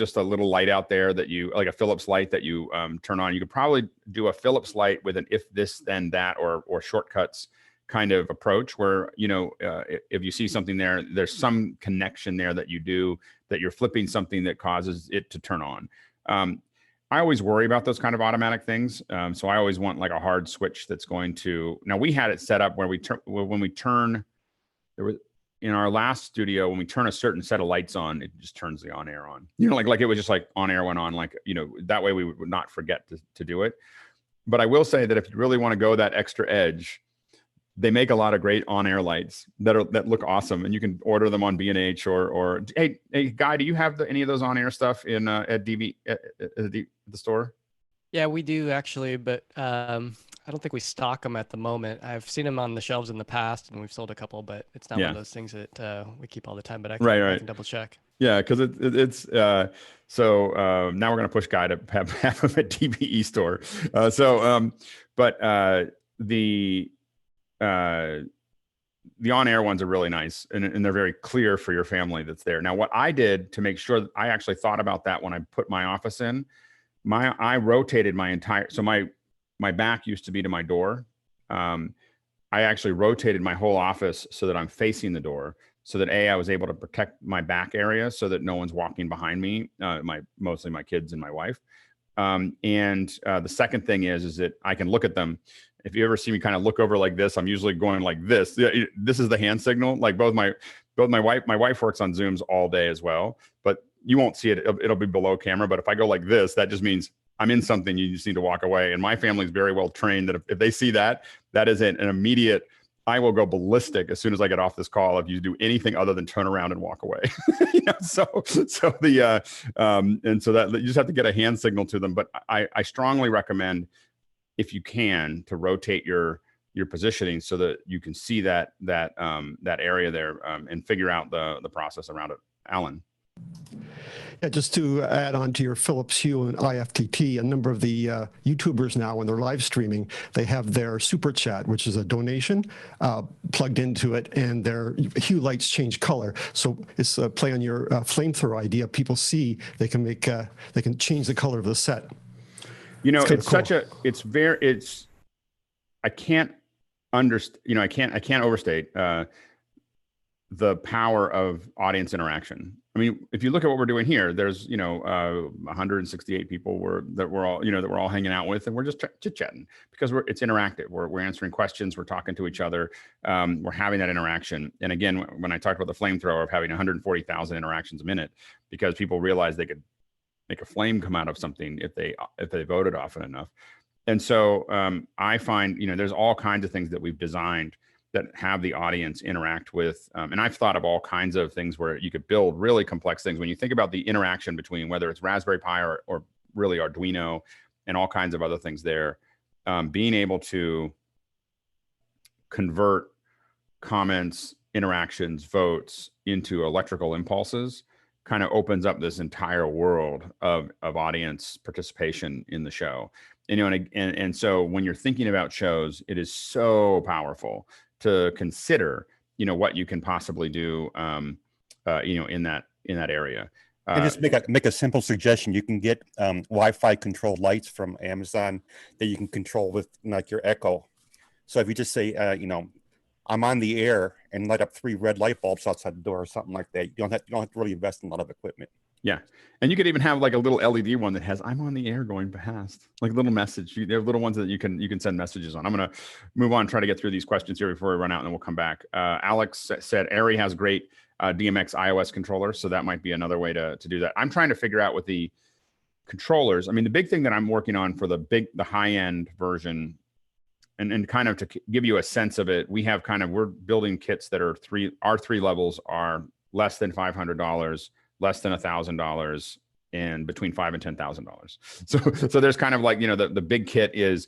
Speaker 5: light out there that you like, a Philips light that you turn on. You could probably do a Philips light with an if this then that or shortcuts kind of approach where if you see something there's some connection there that you do, that you're flipping something that causes it to turn on. I always worry about those kind of automatic things. So I always want like a hard switch that's going to, now we had it set up where when we turn, in our last studio, when we turn a certain set of lights on, it just turns the on air on. You know, like it was just like on air went on, like, you know, that way we would not forget to do it. But I will say that if you really want to go that extra edge, they make a lot of great on-air lights that look awesome, and you can order them on B&H or hey Guy, do you have any of those on-air stuff in at DV at the store?
Speaker 12: Yeah, we do actually, but I don't think we stock them at the moment. I've seen them on the shelves in the past, and we've sold a couple, but it's not one of those things that we keep all the time. But I can double check. Yeah,
Speaker 5: because it's so now we're gonna push Guy to have them at DVE store. The on-air ones are really nice, and they're very clear for your family that's there. Now, what I did to make sure that I actually thought about that when I put my office in, I rotated my entire, so my back used to be to my door. I actually rotated my whole office so that I'm facing the door, so that I was able to protect my back area so that no one's walking behind me, mostly my kids and my wife. The second thing is that I can look at them. If you ever see me kind of look over like this, I'm usually going like this. This is the hand signal. Like both my wife works on Zooms all day as well, but you won't see it. It'll be below camera. But if I go like this, that just means I'm in something. You just need to walk away. And my family's very well trained that if they see that, that is an immediate, I will go ballistic as soon as I get off this call if you do anything other than turn around and walk away. So that you just have to get a hand signal to them. But I strongly recommend, if you can, to rotate your positioning so that you can see that area there and figure out the process around it. Alan.
Speaker 13: Yeah, just to add on to your Philips Hue and IFTT, a number of the YouTubers now, when they're live streaming, they have their super chat, which is a donation, plugged into it, and their Hue lights change color. So it's a play on your flamethrower idea. People see they can change the color of the set.
Speaker 5: You know, I can't understand. You know, I can't overstate the power of audience interaction. I mean, if you look at what we're doing here, there's 168 people that we're all hanging out with, and we're just chit-chatting because it's interactive. We're answering questions, we're talking to each other, we're having that interaction. And again, when I talked about the flamethrower of having 140,000 interactions a minute, because people realized they could make a flame come out of something if they voted often enough. And so I find, there's all kinds of things that we've designed that have the audience interact with. And I've thought of all kinds of things where you could build really complex things. When you think about the interaction between whether it's Raspberry Pi or really Arduino and all kinds of other things there, being able to convert comments, interactions, votes into electrical impulses kind of opens up this entire world of audience participation in the show. And so when you're thinking about shows, it is so powerful to consider, what you can possibly do, in that area.
Speaker 14: And just make a simple suggestion. You can get Wi-Fi controlled lights from Amazon that you can control with like your Echo. So if you just say, I'm on the air and light up 3 red light bulbs outside the door or something like that, you don't have to really invest in a lot of equipment.
Speaker 5: Yeah. And you could even have like a little LED one that has, I'm on the air going past, like a little message. There are little ones that you can send messages on. I'm going to move on, try to get through these questions here before we run out, and then we'll come back. Alex said Airy has great DMX iOS controllers. So that might be another way to do that. I'm trying to figure out with the controllers. I mean, the big thing that I'm working on for the high end version, and kind of to give you a sense of it, we're building kits that are our 3 levels are less than $500, less than $1,000, and between $5,000 and $10,000. So there's kind of like, the big kit is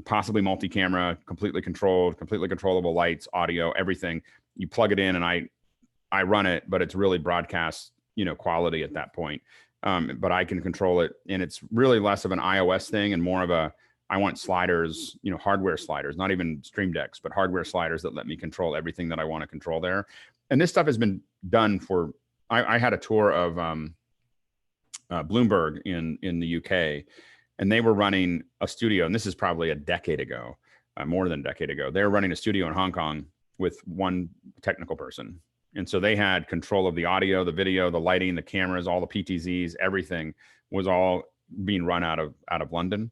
Speaker 5: possibly multi-camera, completely controllable lights, audio, everything. You plug it in and I run it, but it's really broadcast, quality at that point. But I can control it, and it's really less of an iOS thing and more of I want sliders, hardware sliders, not even Stream Decks, but hardware sliders that let me control everything that I want to control there. And this stuff has been done for, I had a tour of Bloomberg in the UK, and they were running a studio, and this is probably a decade ago, more than a decade ago. They were running a studio in Hong Kong with one technical person. And so they had control of the audio, the video, the lighting, the cameras, all the PTZs, everything was all being run out of London.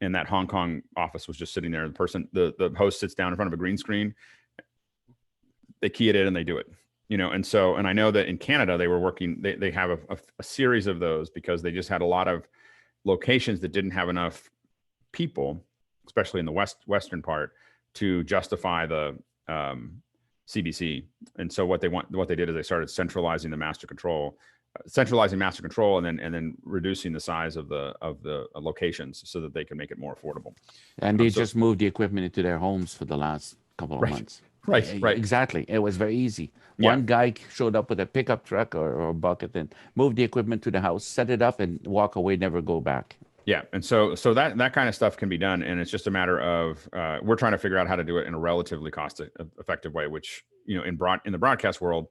Speaker 5: And that Hong Kong office was just sitting there. The host sits down in front of a green screen. They key it in and they do it. you know, and I know that in Canada they were working, they have a series of those because they just had a lot of locations that didn't have enough people, especially in the western part, to justify the CBC. And so what they did is they started centralizing master control, and then reducing the size of the locations so that they can make it more affordable.
Speaker 4: And they just moved the equipment into their homes for the last couple of months.
Speaker 5: Right.
Speaker 4: Exactly. It was very easy.
Speaker 5: Yeah.
Speaker 4: One guy showed up with a pickup truck or a bucket and moved the equipment to the house, set it up, and walk away, never go back.
Speaker 5: Yeah, and so that kind of stuff can be done, and it's just a matter of we're trying to figure out how to do it in a relatively cost-effective way, which, you know, in the broadcast world,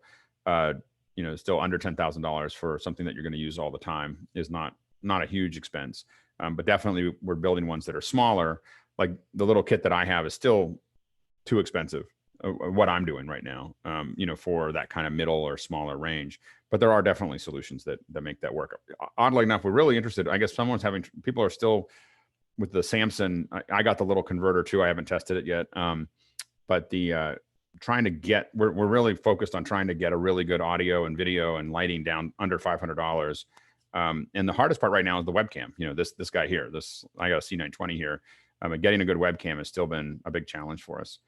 Speaker 5: you know, still under $10,000 for something that you're going to use all the time is not a huge expense. But definitely we're building ones that are smaller. Like the little kit that I have is still too expensive. What I'm doing right now, you know, for that kind of middle or smaller range. But there are definitely solutions that make that work. Oddly enough, we're really interested. I guess people are still with the Samson. I got the little converter too. I haven't tested it yet. But the we're really focused on trying to get a really good audio and video and lighting down under $500. And the hardest part right now is the webcam. You know, this guy here, I got a C920 here. Getting a good webcam has still been a big challenge for us.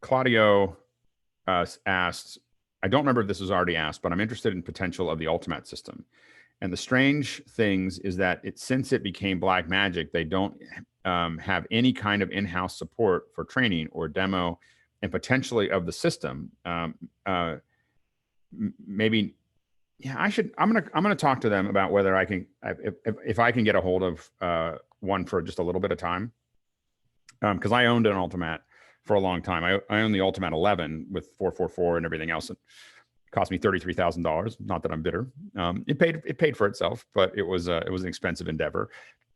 Speaker 5: Claudio asked, I don't remember if this was already asked, but I'm interested in potential of the Ultimat system. And the strange things is that since it became Blackmagic, they don't have any kind of in-house support for training or demo and potentially of the system. Maybe, yeah, I'm gonna talk to them about whether I can, if I can get a hold of one for just a little bit of time. Because I owned an Ultimat for a long time. I owned the Ultimat 11 with 444 and everything else. It cost me $33,000. Not that I'm bitter. It paid for itself, but it was an expensive endeavor.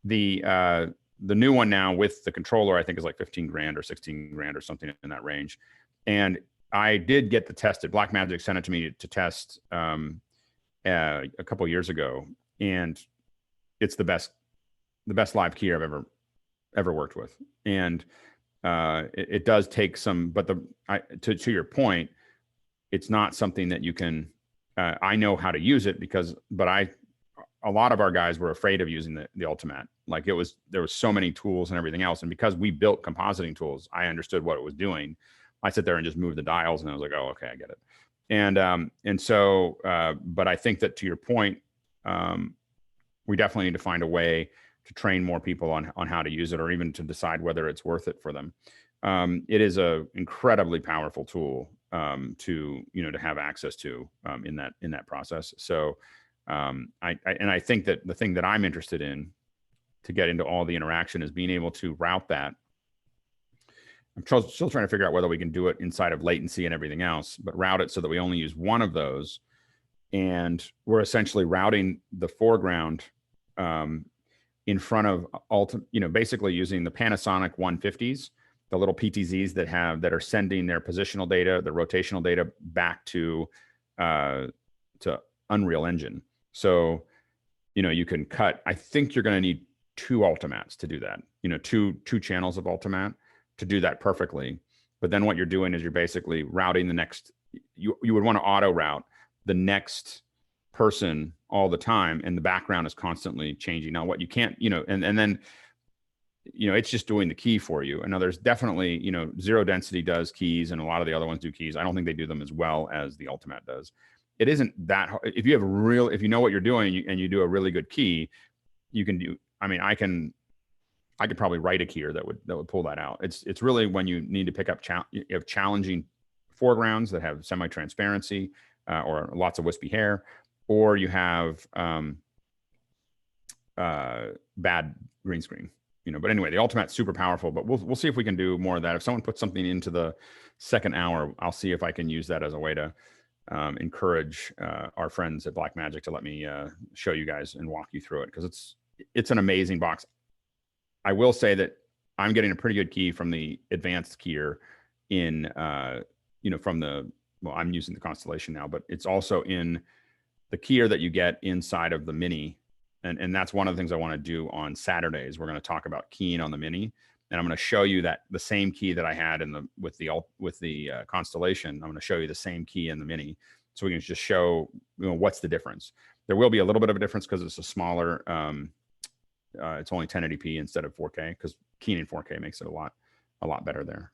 Speaker 5: The new one now with the controller, I think, is like 15 grand or 16 grand or something in that range. And I did get the tested. Blackmagic sent it to me to test a couple of years ago, and it's the best live key I've ever worked with. And it does take some, but to your point, it's not something that you can, I know how to use it but a lot of our guys were afraid of using the Ultimat. Like there was so many tools and everything else. And because we built compositing tools, I understood what it was doing. I sit there and just move the dials and I was like, oh, okay, I get it. And so, but I think that to your point, we definitely need to find a way to train more people on how to use it, or even to decide whether it's worth it for them. It is a incredibly powerful tool to have access to in that process. So I think that the thing that I'm interested in to get into all the interaction is being able to route that. I'm still trying to figure out whether we can do it inside of latency and everything else, but route it so that we only use one of those, and we're essentially routing the foreground in front of basically using the Panasonic 150s, the little PTZs that are sending their positional data, the rotational data back to Unreal Engine. So, you can cut. I think you're going to need 2 Ultimats to do that. Two channels of Ultimat to do that perfectly. But then what you're doing is you're basically routing the next. You would want to auto route the next person all the time, and the background is constantly changing. Now, what you can't, and then, it's just doing the key for you. And now there's definitely, Zero Density does keys, and a lot of the other ones do keys. I don't think they do them as well as the Ultimat does. It isn't that hard. If you know what you're doing and you do a really good key, you can do. I mean, I could probably write a keyer that would pull that out. It's really when you need to pick up challenging foregrounds that have semi-transparency or lots of wispy hair, or you have bad green screen. But anyway, the Ultimat's super powerful, but we'll see if we can do more of that. If someone puts something into the second hour, I'll see if I can use that as a way to encourage our friends at Blackmagic to let me show you guys and walk you through it, because it's an amazing box. I will say that I'm getting a pretty good key from the advanced keyer I'm using the Constellation now, but it's also in the keyer that you get inside of the Mini. And that's one of the things I want to do on Saturdays. We're going to talk about keying on the Mini. I'm going to show you that the same key that I had in the with the Constellation. I'm going to show you the same key in the Mini, so we can just show what's the difference. There will be a little bit of a difference because it's a smaller. It's only 1080p instead of 4K, because keying in 4K makes it a lot better there.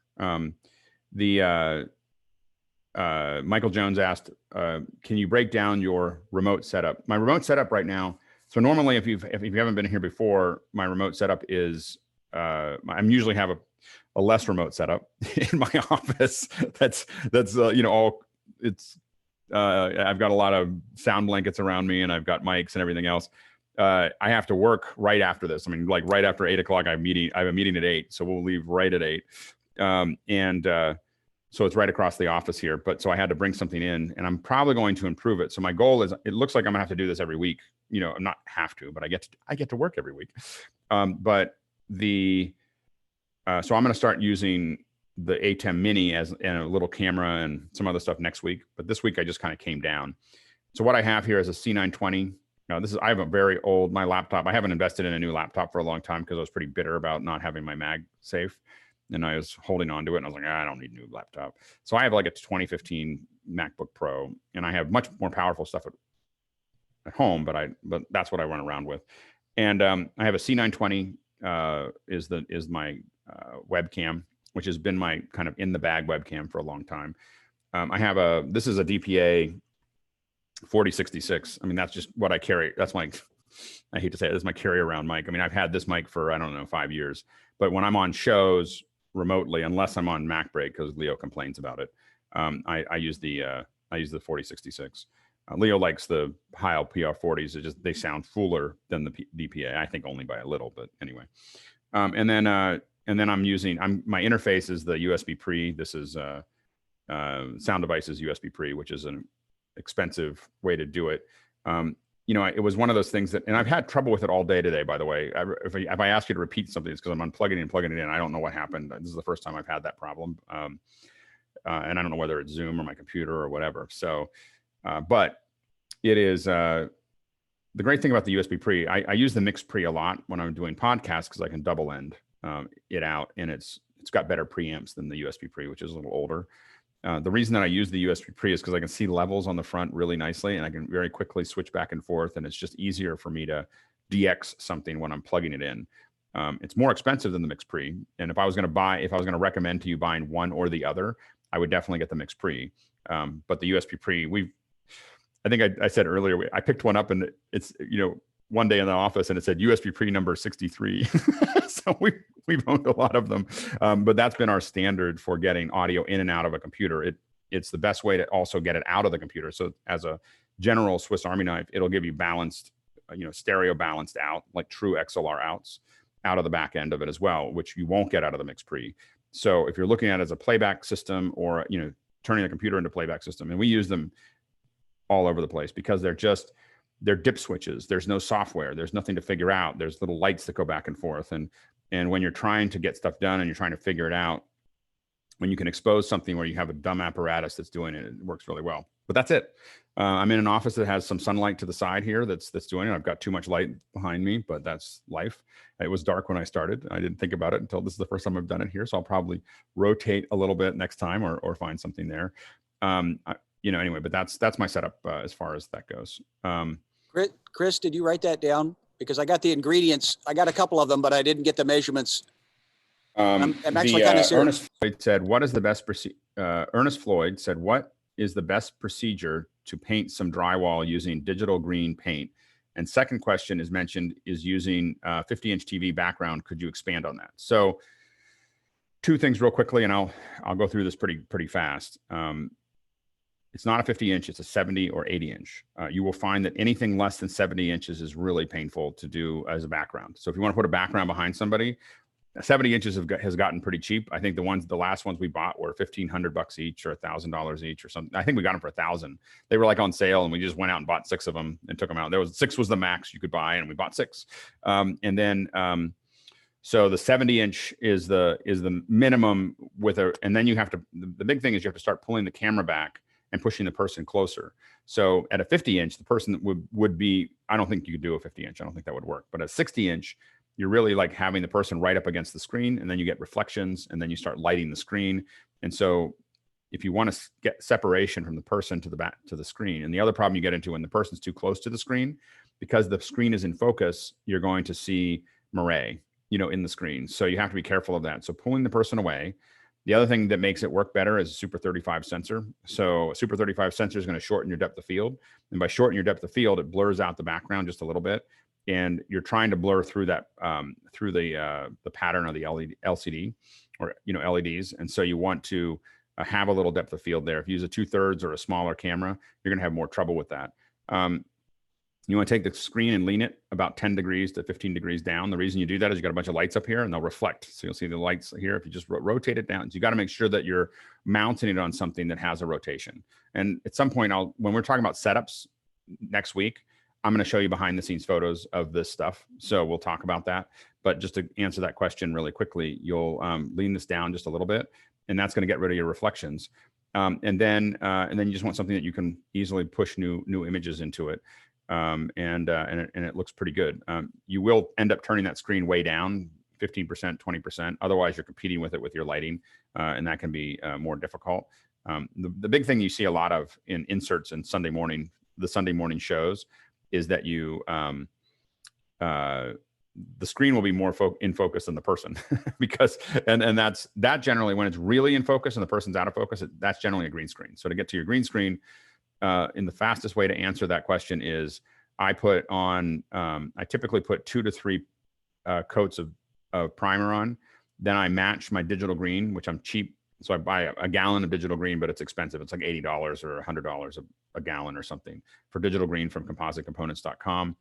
Speaker 5: Michael Jones asked, can you break down your remote setup? My remote setup right now. So normally, if you haven't been here before, my remote setup is I usually have a less remote setup in my office. That's all it's. I've got a lot of sound blankets around me, and I've got mics and everything else. I have to work right after this. I mean, like right after 8 o'clock, I have a meeting at 8, so we'll leave right at 8. So it's right across the office here. But so I had to bring something in, and I'm probably going to improve it. So my goal is, it looks like I'm gonna have to do this every week. I'm not have to, but I get to work every week. So I'm gonna start using the ATEM Mini and a little camera and some other stuff next week. But this week I just kind of came down. So what I have here is a C920. Now I have a very old, my laptop. I haven't invested in a new laptop for a long time because I was pretty bitter about not having my MagSafe. And I was holding on to it, and I was like, I don't need a new laptop. So I have like a 2015 MacBook Pro, and I have much more powerful stuff at home, but that's what I run around with. And I have a C920 is my webcam, which has been my kind of in the bag webcam for a long time. This is a DPA 4066. I mean, that's just what I carry. That's my, I hate to say it, this is my carry around mic. I mean, I've had this mic for, I don't know, 5 years, but when I'm on shows remotely, unless I'm on Mac break, because Leo complains about it, I use the 4066. Leo likes the Heil PR40s. They sound fuller than the DPA. I think only by a little, but anyway. And then my interface is the USB pre. This is Sound Devices USB pre, which is an expensive way to do it. It was one of those things and I've had trouble with it all day today, by the way. If I ask you to repeat something, it's because I'm unplugging it and plugging it in. I don't know what happened. This is the first time I've had that problem. And I don't know whether it's Zoom or my computer or whatever. So, but it is, the great thing about the USB pre, I use the mix pre a lot when I'm doing podcasts, because I can double end it out, and it's got better preamps than the USB pre, which is a little older. The reason that I use the USB pre is because I can see levels on the front really nicely, and I can very quickly switch back and forth, and it's just easier for me to DX something when I'm plugging it in. It's more expensive than the mix pre, and if I was going to recommend to you buying one or the other, I would definitely get the mix pre. But the USB pre, I think I said earlier, I picked one up, and it's one day in the office, and it said USB pre number 63. So we've owned a lot of them, but that's been our standard for getting audio in and out of a computer. It's the best way to also get it out of the computer. So as a general Swiss Army knife, it'll give you balanced, stereo balanced out, like true XLR outs out of the back end of it as well, which you won't get out of the mix pre. So if you're looking at it as a playback system, or turning the computer into playback system, and we use them all over the place because they're dip switches. There's no software. There's nothing to figure out. There's little lights that go back and forth. And when you're trying to get stuff done and you're trying to figure it out, when you can expose something where you have a dumb apparatus that's doing it, it works really well. But that's it. I'm in an office that has some sunlight to the side here that's doing it. I've got too much light behind me, but that's life. It was dark when I started. I didn't think about it until this is the first time I've done it here. So I'll probably rotate a little bit next time or find something there. Anyway, but that's my setup as far as that goes.
Speaker 2: Chris, did you write that down? Because I got the ingredients. I got a couple of them, but I didn't get the measurements. I'm actually kind of serious.
Speaker 5: Ernest Floyd said, "What is the best Ernest Floyd said, "What is the best procedure to paint some drywall using digital green paint?" And second question is using 50-inch TV background. Could you expand on that? So, two things real quickly, and I'll go through this pretty fast. It's not a 50-inch, it's a 70 or 80-inch. You will find that anything less than 70 inches is really painful to do as a background. So if you want to put a background behind somebody, 70 inches has gotten pretty cheap. I think the last ones we bought were $1,500 each or $1,000 each or something. I think we got them for $1,000. They were like on sale, and we just went out and bought 6 of them and took them out. Six was the max you could buy, and we bought 6. So the 70-inch is the minimum and then you have to, the big thing is you have to start pulling the camera back and pushing the person closer. So at a 50-inch, the person would be, I don't think you could do a 50-inch. I don't think that would work. But a 60-inch, you're really like having the person right up against the screen, and then you get reflections, and then you start lighting the screen. And so if you want to get separation from the person to the back to the screen, and the other problem you get into when the person's too close to the screen, because the screen is in focus, you're going to see moiré, in the screen. So you have to be careful of that. So pulling the person away. The other thing that makes it work better is a Super 35 sensor. So a Super 35 sensor is going to shorten your depth of field. And by shortening your depth of field, it blurs out the background just a little bit. And you're trying to blur through that, through the pattern of the LCD or, LEDs. And so you want to have a little depth of field there. If you use a 2/3 or a smaller camera, you're going to have more trouble with that. You want to take the screen and lean it about 10 degrees to 15 degrees down. The reason you do that is you got a bunch of lights up here and they'll reflect. So you'll see the lights here. If you just rotate it down, so you got to make sure that you're mounting it on something that has a rotation. And at some point, when we're talking about setups next week, I'm going to show you behind the scenes photos of this stuff. So we'll talk about that. But just to answer that question really quickly, you'll lean this down just a little bit, and that's going to get rid of your reflections. And then you just want something that you can easily push new images into it. And it looks pretty good. You will end up turning that screen way down, 15%, 20%. Otherwise, you're competing with it with your lighting, and that can be more difficult. The big thing you see a lot of in inserts and the Sunday morning shows is that the screen will be more in focus than the person because, and that generally when it's really in focus and the person's out of focus, that's generally a green screen. So to get to your green screen, in the fastest way to answer that question is I typically put 2 to 3 coats of primer on. Then I match my digital green, which I'm cheap. So I buy a gallon of digital green, but it's expensive. It's like $80 or $100 a gallon or something for digital green from compositecomponents.com.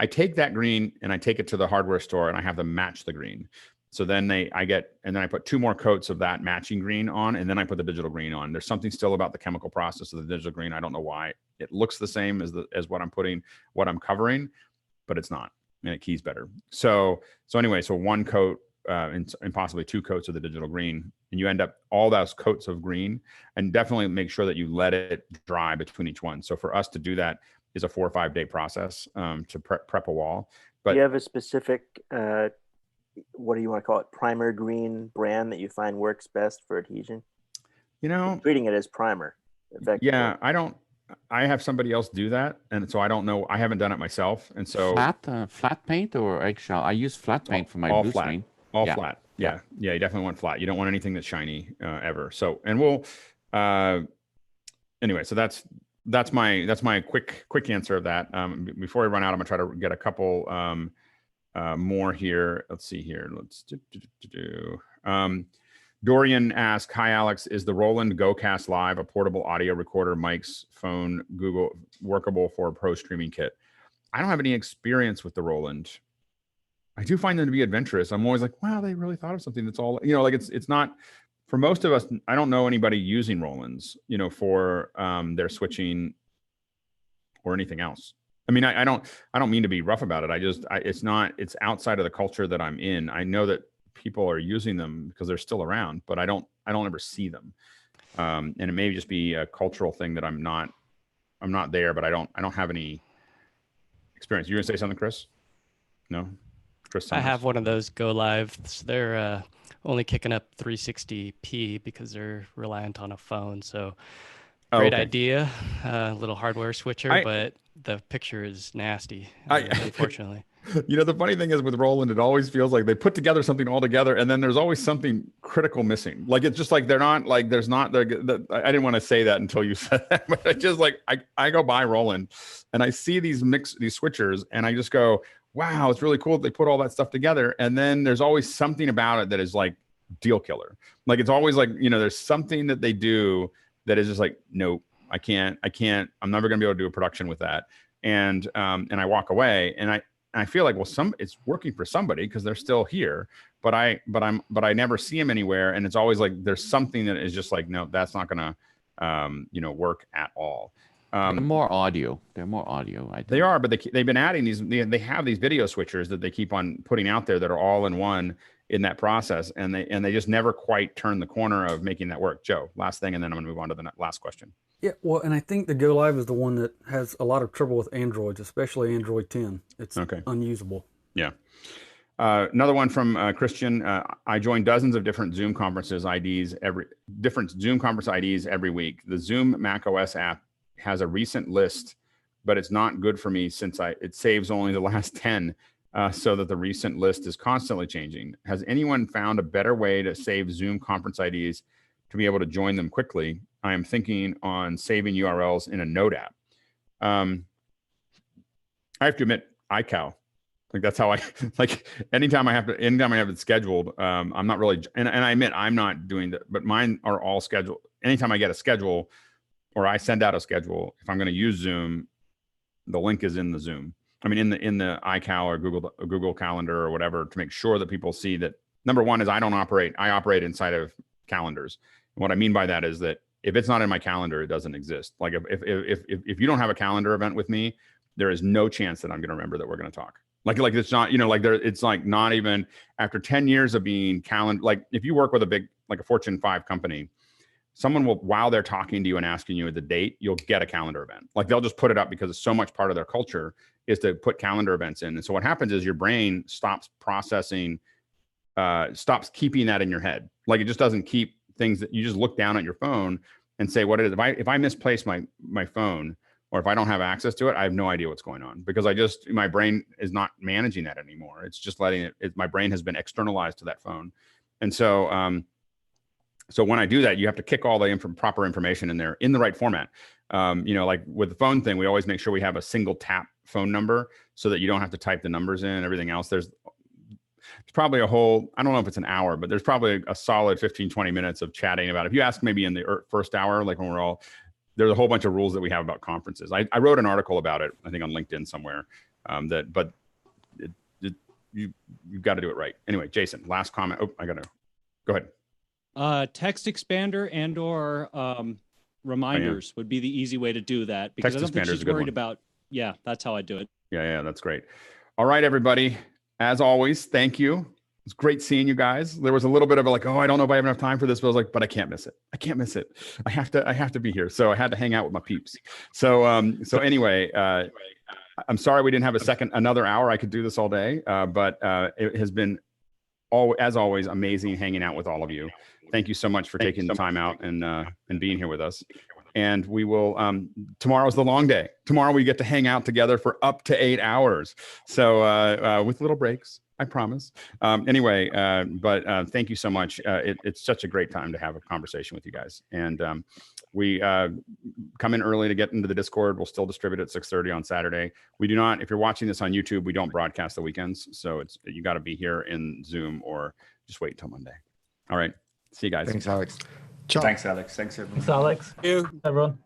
Speaker 5: I take that green and I take it to the hardware store and I have them match the green. So then I put 2 more coats of that matching green on, and then I put the digital green on. There's something still about the chemical process of the digital green. I don't know why it looks the same as what I'm covering, but it's not, and it keys better. So anyway, 1 coat and possibly 2 coats of the digital green, and you end up all those coats of green, and definitely make sure that you let it dry between each one. So for us to do that is a 4 or 5 day process to prep a wall. But
Speaker 6: do you have a specific what do you want to call it, primer green brand that you find works best for adhesion? Treating it as primer.
Speaker 5: Yeah, I have somebody else do that, and so I don't know. I haven't done it myself, and so
Speaker 4: flat paint or eggshell. I use flat paint for my blue screen.
Speaker 5: All flat. Yeah, you definitely want flat. You don't want anything that's shiny ever. So, and we'll anyway. So that's my quick answer of that. Before I run out, I'm gonna try to get a couple more here. Let's see here. Let's do. Dorian asked, "Hi Alex, is the Roland GoCast Live a portable audio recorder, mics, phone, Google workable for a pro streaming kit?" I don't have any experience with the Roland. I do find them to be adventurous. I'm always like, wow, they really thought of something that's all, like it's not for most of us. I don't know anybody using Rolands, for their switching or anything else. I mean, I don't mean to be rough about it. It's outside of the culture that I'm in. I know that people are using them because they're still around, but I don't ever see them. And it may just be a cultural thing that I'm not there, but I don't have any experience. You gonna say something, Chris? No? Chris Summers.
Speaker 12: I have one of those Go Lives. They're only kicking up 360p because they're reliant on a phone. So great idea, little hardware switcher, but the picture is nasty, unfortunately.
Speaker 5: The funny thing is with Roland, it always feels like they put together something all together, and then there's always something critical missing. Like it's just like they're not like there's not. I didn't want to say that until you said that, but I just like I go by Roland, and I see these switchers, and I just go, wow, it's really cool that they put all that stuff together. And then there's always something about it that is like deal killer. Like it's always like there's something that they do that is just like, nope, I can't. I'm never gonna be able to do a production with that. And I walk away, and I feel like, well, it's working for somebody because they're still here, but I never see them anywhere. And it's always like, there's something that is just like, no, that's not gonna, work at all.
Speaker 4: They're more audio. I think.
Speaker 5: They are, but they've been adding these. They have these video switchers that they keep on putting out there that are all in one in that process, and they just never quite turn the corner of making that work. Joe, last thing, and then I'm gonna move on to the last question.
Speaker 15: Yeah, well, and I think the Go Live is the one that has a lot of trouble with Androids, especially Android 10. It's unusable.
Speaker 5: Yeah. Another one from Christian. I join dozens of different Zoom conferences IDs every week. The Zoom macOS app has a recent list, but it's not good for me since it saves only the last 10, so that the recent list is constantly changing. Has anyone found a better way to save Zoom conference IDs to be able to join them quickly? I am thinking on saving URLs in a Note app. I have to admit, iCal. Like that's how like anytime I have it scheduled, I'm not really, and I admit I'm not doing that, but mine are all scheduled. Anytime I get a schedule or I send out a schedule, if I'm going to use Zoom, the link is in the Zoom. I mean, in the iCal or Google Calendar or whatever, to make sure that people see that. Number one is I operate inside of calendars. And what I mean by that is that if it's not in my calendar, it doesn't exist. Like if you don't have a calendar event with me, there is no chance that I'm going to remember that we're going to talk. Like it's not, it's like not even after 10 years of being calendar. Like if you work with a big, like a Fortune 5 company, someone will, while they're talking to you and asking you the date, you'll get a calendar event. Like they'll just put it up because it's so much part of their culture is to put calendar events in. And so what happens is your brain stops processing, stops keeping that in your head. Like it just doesn't keep things that you just look down at your phone and say what it is. If I misplace my phone, or if I don't have access to it, I have no idea what's going on because my brain is not managing that anymore. It's just letting my brain has been externalized to that phone. And so, so when I do that, you have to kick all the proper information in there in the right format. Like with the phone thing, we always make sure we have a single tap phone number so that you don't have to type the numbers in and everything else. There's probably a whole, I don't know if it's an hour, but there's probably a solid 15, 20 minutes of chatting about it. If you ask maybe in the first hour, like when there's a whole bunch of rules that we have about conferences. I wrote an article about it, I think on LinkedIn somewhere, but you've got to do it right. Anyway, Jason, last comment. Oh, go ahead.
Speaker 10: Text expander and or reminders would be the easy way to do that because
Speaker 5: Text
Speaker 10: I don't think
Speaker 5: expander is
Speaker 10: she's
Speaker 5: a good
Speaker 10: worried
Speaker 5: one.
Speaker 10: about, yeah, that's how I do it.
Speaker 5: Yeah, that's great. All right, everybody. As always, thank you. It's great seeing you guys. There was a little bit of like, oh, I don't know if I have enough time for this, but I was like, but I can't miss it. I can't miss it. I have to be here. So I had to hang out with my peeps. So anyway, I'm sorry we didn't have another hour. I could do this all day, but it has been as always amazing hanging out with all of you. Thank you so much for taking the time out and being here with us. And we will, tomorrow's the long day. Tomorrow we get to hang out together for up to 8 hours. So with little breaks, I promise. Anyway, but thank you so much. It's such a great time to have a conversation with you guys. And we come in early to get into the Discord. We'll still distribute at 6:30 on Saturday. We do not, if you're watching this on YouTube, we don't broadcast the weekends. So you got to be here in Zoom or just wait until Monday. All right. See you guys.
Speaker 1: Thanks, Alex.
Speaker 15: Thanks, Alex. Thanks, everyone.
Speaker 16: Thanks, Alex.
Speaker 2: Thank you.
Speaker 16: Everyone.